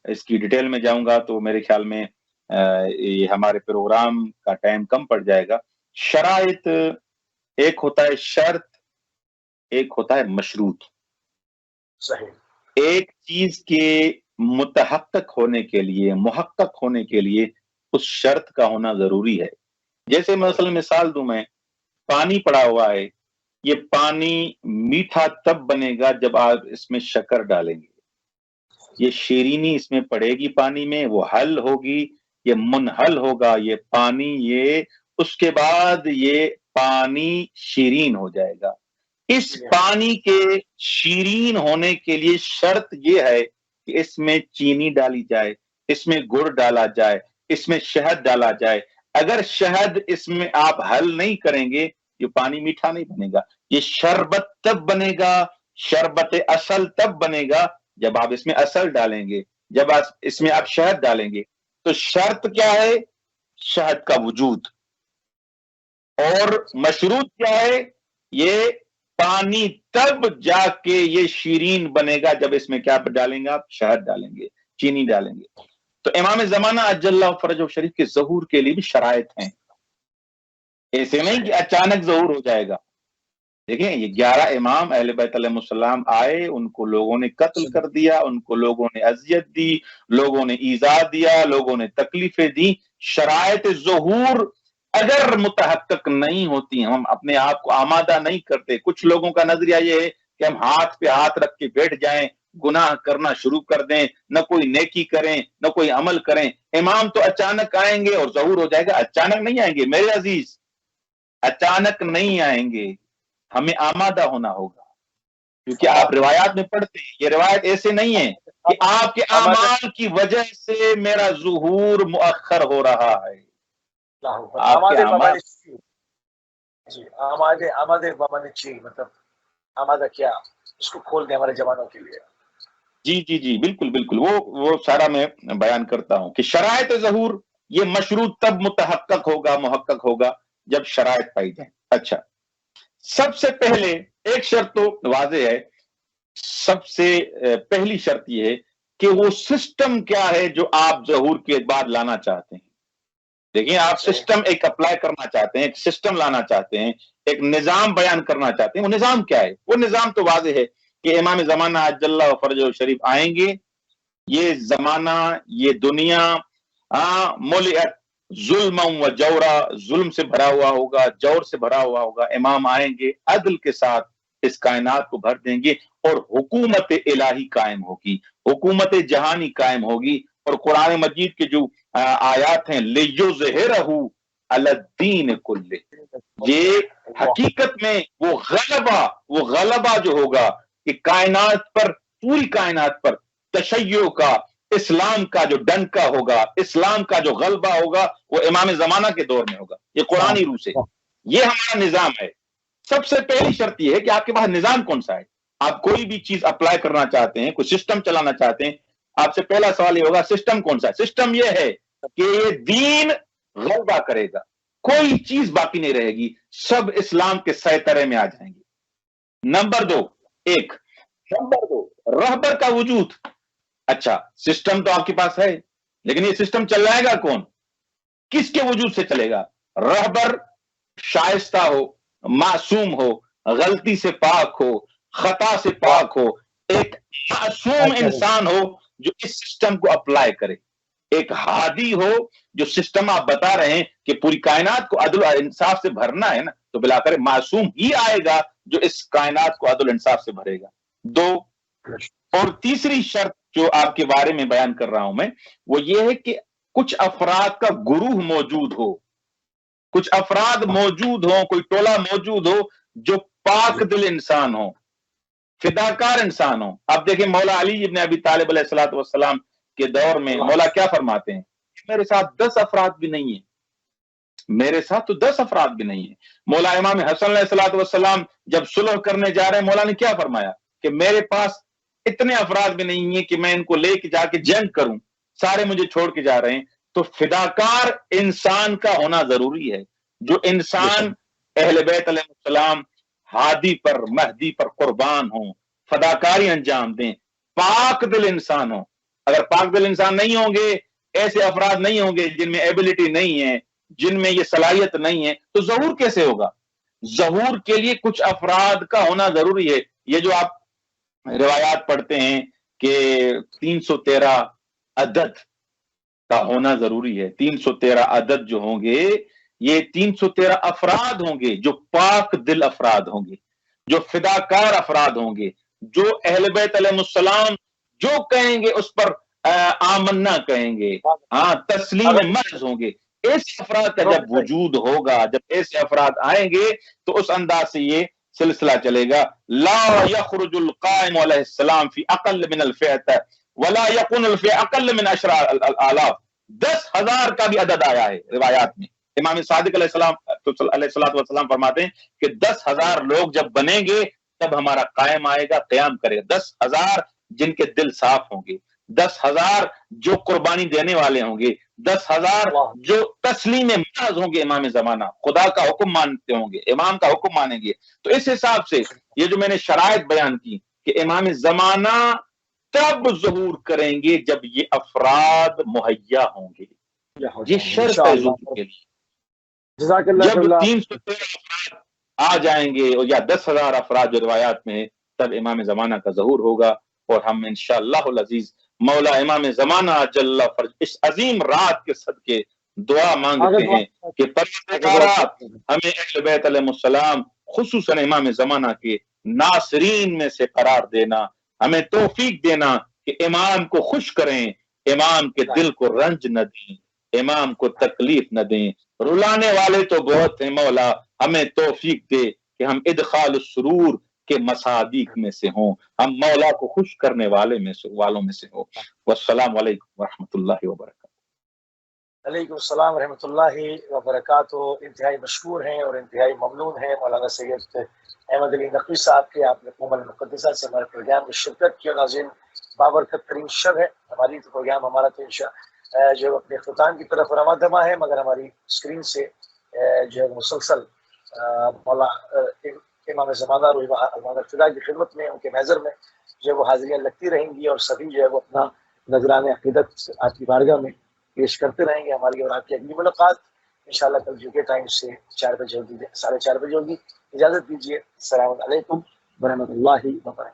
اس کی ڈیٹیل میں جاؤں گا تو میرے خیال میں یہ ہمارے پروگرام کا ٹائم کم پڑ جائے گا۔ شرائط ایک ہوتا ہے شرط، ایک ہوتا ہے مشروط۔ صحیح۔ ایک چیز کے متحقق ہونے کے لیے، محقق ہونے کے لیے اس شرط کا ہونا ضروری ہے۔ جیسے مثال دوں میں، پانی پڑا ہوا ہے، یہ پانی میٹھا تب بنے گا جب آپ اس میں شکر ڈالیں گے، یہ شیرینی اس میں پڑے گی پانی میں، وہ حل ہوگی، یہ منحل ہوگا یہ پانی، یہ اس کے بعد یہ پانی شیرین ہو جائے گا۔ اس پانی کے شیرین ہونے کے لیے شرط یہ ہے کہ اس میں چینی ڈالی جائے، اس میں گڑ ڈالا جائے، اس میں شہد ڈالا جائے۔ اگر شہد اس میں آپ حل نہیں کریں گے یہ پانی میٹھا نہیں بنے گا۔ یہ شربت تب بنے گا، شربت اصل تب بنے گا جب آپ اس میں اصل ڈالیں گے، جب اس میں آپ شہد ڈالیں گے۔ تو شرط کیا ہے؟ شہد کا وجود۔ اور مشروط کیا ہے؟ یہ پانی تب جا کے یہ شیرین بنے گا جب اس میں کیا ڈالیں گے؟ آپ شہد ڈالیں گے، چینی ڈالیں گے۔ تو امام زمانہ عجل اللہ فرجہ شریف کے ظہور کے لیے بھی شرائط ہیں، ایسے نہیں کہ اچانک ظہور ہو جائے گا۔ دیکھیں یہ 11 امام اہل بیت علیہ السلام آئے، ان کو لوگوں نے قتل کر دیا، ان کو لوگوں نے اذیت دی، لوگوں نے ایذا دیا، لوگوں نے تکلیفیں دی۔ شرائط ظہور اگر متحقق نہیں ہوتی، ہم اپنے آپ کو آمادہ نہیں کرتے۔ کچھ لوگوں کا نظریہ یہ ہے کہ ہم ہاتھ پہ ہاتھ رکھ کے بیٹھ جائیں، گناہ کرنا شروع کر دیں، نہ کوئی نیکی کریں نہ کوئی عمل کریں، امام تو اچانک آئیں گے اور ظہور ہو جائے گا۔ اچانک نہیں آئیں گے میرے عزیز، اچانک نہیں آئیں گے، ہمیں آمادہ ہونا ہوگا۔ کیونکہ آپ روایات میں پڑھتے ہیں، یہ روایت ایسے نہیں ہے کہ آپ کے اعمال کی وجہ سے میرا ظہور مؤخر ہو رہا ہے۔ آپ کے اعمال جی آمادہ مطلب آمادہ کیا، اس کو کھول دیں ہمارے جوانوں کے لیے۔ جی بالکل وہ سارا میں بیان کرتا ہوں کہ شرائط ظہور یہ مشروط تب متحقق ہوگا، محقق ہوگا جب شرائط پائی جائیں۔ اچھا، سب سے پہلے ایک شرط تو واضح ہے، سب سے پہلی شرط یہ ہے کہ وہ سسٹم کیا ہے جو آپ ظہور کے بعد لانا چاہتے ہیں۔ دیکھیں آپ سسٹم ایک اپلائی کرنا چاہتے ہیں، ایک سسٹم لانا چاہتے ہیں، ایک نظام بیان کرنا چاہتے ہیں، وہ نظام کیا ہے؟ وہ نظام تو واضح ہے کہ امام زمانہ عجل اللہ فرج شریف آئیں گے، یہ زمانہ، یہ دنیا ملئت ظلم و جورا، ظلم سے بھرا ہوا ہوگا، جور سے بھرا ہوا ہوگا، امام آئیں گے عدل کے ساتھ اس کائنات کو بھر دیں گے اور حکومت الہی قائم ہوگی، حکومت جہانی قائم ہوگی، اور قرآن مجید کے جو آیات ہیں لِیُظْہِرَہُ عَلَى الدِّینِ کُلِّہ، یہ حقیقت میں وہ غلبہ جو ہوگا کہ کائنات پر، پوری کائنات پر تشیع کا، اسلام کا جو ڈنکا ہوگا، اسلام کا جو غلبہ ہوگا، وہ امام زمانہ کے دور میں ہوگا، یہ قرآنی روح سے، یہ ہمارا نظام ہے۔ سب سے پہلی شرط یہ ہے کہ آپ کے پاس نظام کون سا ہے؟ آپ کوئی بھی چیز اپلائی کرنا چاہتے ہیں، کوئی سسٹم چلانا چاہتے ہیں، آپ سے پہلا سوال یہ ہوگا سسٹم کون سا ہے؟ سسٹم یہ ہے کہ یہ دین غلبہ کرے گا، کوئی چیز باقی نہیں رہے گی، سب اسلام کے سیطرے میں آ جائیں گے۔ نمبر دو، رہبر کا وجود۔ اچھا، سسٹم تو آپ کے پاس ہے، لیکن یہ سسٹم چلائے گا کون؟ کس کے وجود سے چلے گا؟ رہبر شائستہ ہو، معصوم ہو، غلطی سے پاک ہو، خطا سے پاک ہو، ایک معصوم انسان ہو جو اس سسٹم کو اپلائی کرے، ایک ہادی ہو جو سسٹم آپ بتا رہے ہیں کہ پوری کائنات کو عدل اور انصاف سے بھرنا ہے نا، تو بلا کر معصوم ہی آئے گا جو اس کائنات کو عدل انصاف سے بھرے گا۔ دو، اور تیسری شرط جو آپ کے بارے میں بیان کر رہا ہوں میں، وہ یہ ہے کہ کچھ افراد کا گروہ موجود ہو، کچھ افراد موجود ہوں، کوئی ٹولہ موجود ہو جو پاک دل انسان ہو، فداکار انسان ہو۔ اب دیکھیں مولا علی ابن ابی طالب علیہ الصلوۃ والسلام کے دور میں مولا کیا فرماتے ہیں؟ میرے ساتھ 10 افراد بھی نہیں ہیں، میرے ساتھ تو 10 افراد بھی نہیں ہیں۔ مولا امام حسن علیہ الصلوۃ والسلام جب صلح کرنے جا رہے ہیں، مولا نے کیا فرمایا کہ میرے پاس اتنے افراد بھی نہیں ہیں کہ میں ان کو لے کے جا کے جنگ کروں، سارے مجھے چھوڑ کے جا رہے ہیں۔ تو فداکار انسان کا ہونا ضروری ہے، جو انسان اہل بیت علیہ السلام ہادی پر، مہدی پر قربان ہوں، فداکاری انجام دیں، پاک دل انسان ہوں۔ اگر پاک دل انسان نہیں ہوں گے، ایسے افراد نہیں ہوں گے جن میں ایبلٹی نہیں ہے، جن میں یہ صلاحیت نہیں ہے، تو ظہور کیسے ہوگا؟ ظہور کے لیے کچھ افراد کا ہونا ضروری ہے۔ یہ جو آپ روایات پڑھتے ہیں کہ 313 عدد کا ہونا ضروری ہے، 313 عدد جو ہوں گے، یہ 313 افراد ہوں گے جو پاک دل افراد ہوں گے، جو فداکار افراد ہوں گے، جو اہل بیت علیہ السلام جو کہیں گے اس پر آمنا کہیں گے، ہاں تسلیم محض ہوں گے۔ ایسے افراد کا جب وجود ہوگا، جب ایسے افراد آئیں گے تو اس انداز سے یہ سلسلہ چلے گا۔ لا یخرج القائم علیہ السلام فی اقل من الفئۃ ولا یکون الفئ اقل من 10,000۔ 10,000 کا بھی عدد آیا ہے روایات میں۔ امام صادق علیہ السلام فرماتے ہیں کہ 10,000 لوگ جب بنیں گے تب ہمارا قائم آئے گا، قیام کرے گا۔ 10,000 جن کے دل صاف ہوں گے، 10,000 جو قربانی دینے والے ہوں گے، 10,000 جو تسلیم محض ہوں گے، امام زمانہ خدا کا حکم مانتے ہوں گے، امام کا حکم مانیں گے۔ تو اس حساب سے یہ جو میں نے شرائط بیان کی کہ امام زمانہ تب ظہور کریں گے جب یہ افراد مہیا ہوں گے، یہ شرط ہے ظہور کے لیے۔ جب 313 افراد آ جائیں گے یا 10,000 افراد جو روایات میں ہے، تب امام زمانہ کا ظہور ہوگا، اور ہم انشاءاللہ العزیز مولا امام زمانہ جل فرج اس عظیم رات کے صدقے دعا مانگتے ہیں کہ پروردگارا ہمیں اہل بیت علیہ السلام خصوصاً امام زمانہ کے ناصرین میں سے قرار دینا، ہمیں توفیق دینا کہ امام کو خوش کریں، امام کے دل کو رنج نہ دیں، امام کو تکلیف نہ دیں۔ رلانے والے تو بہت ہیں، مولا ہمیں توفیق دے کہ ہم ادخال السرور کے مصادیق میں سے ہوں، ہم مولا کو خوش کرنے والوں میں سے ہوں۔ والسلام علیکم ورحمۃ اللہ وبرکاتہ۔ علیکم السلام ورحمۃ اللہ وبرکاتہ۔ انتہائی مشکور ہیں اور انتہائی ممنون ہیں مولانا سید احمد علی نقوی صاحب کے، آپ نے قوم المقدسہ سے ہمارے پروگرام میں شرکت کی۔ ناظرین، بابرکت ترین شب ہے ہماری، تو پروگرام ہمارا تو جو اپنے اختتام کی طرف رواں دواں ہے، مگر ہماری اسکرین سے جو ہے مسلسل مولا امام زمانہ روح فدا کی خدمت میں، ان کے محضر میں جو ہے وہ حاضریاں لگتی رہیں گی، اور سبھی جو ہے وہ اپنا نذران عقیدت آپ کی بارگاہ میں پیش کرتے رہیں گے. ہماری اور آپ کی اگلی ملاقات انشاءاللہ کل جو کے ٹائم سے 4 بجے ہوگی، 4:30 بجے ہوگی. اجازت دیجیے. السلام علیکم ورحمۃ اللہ وبرکاتہ.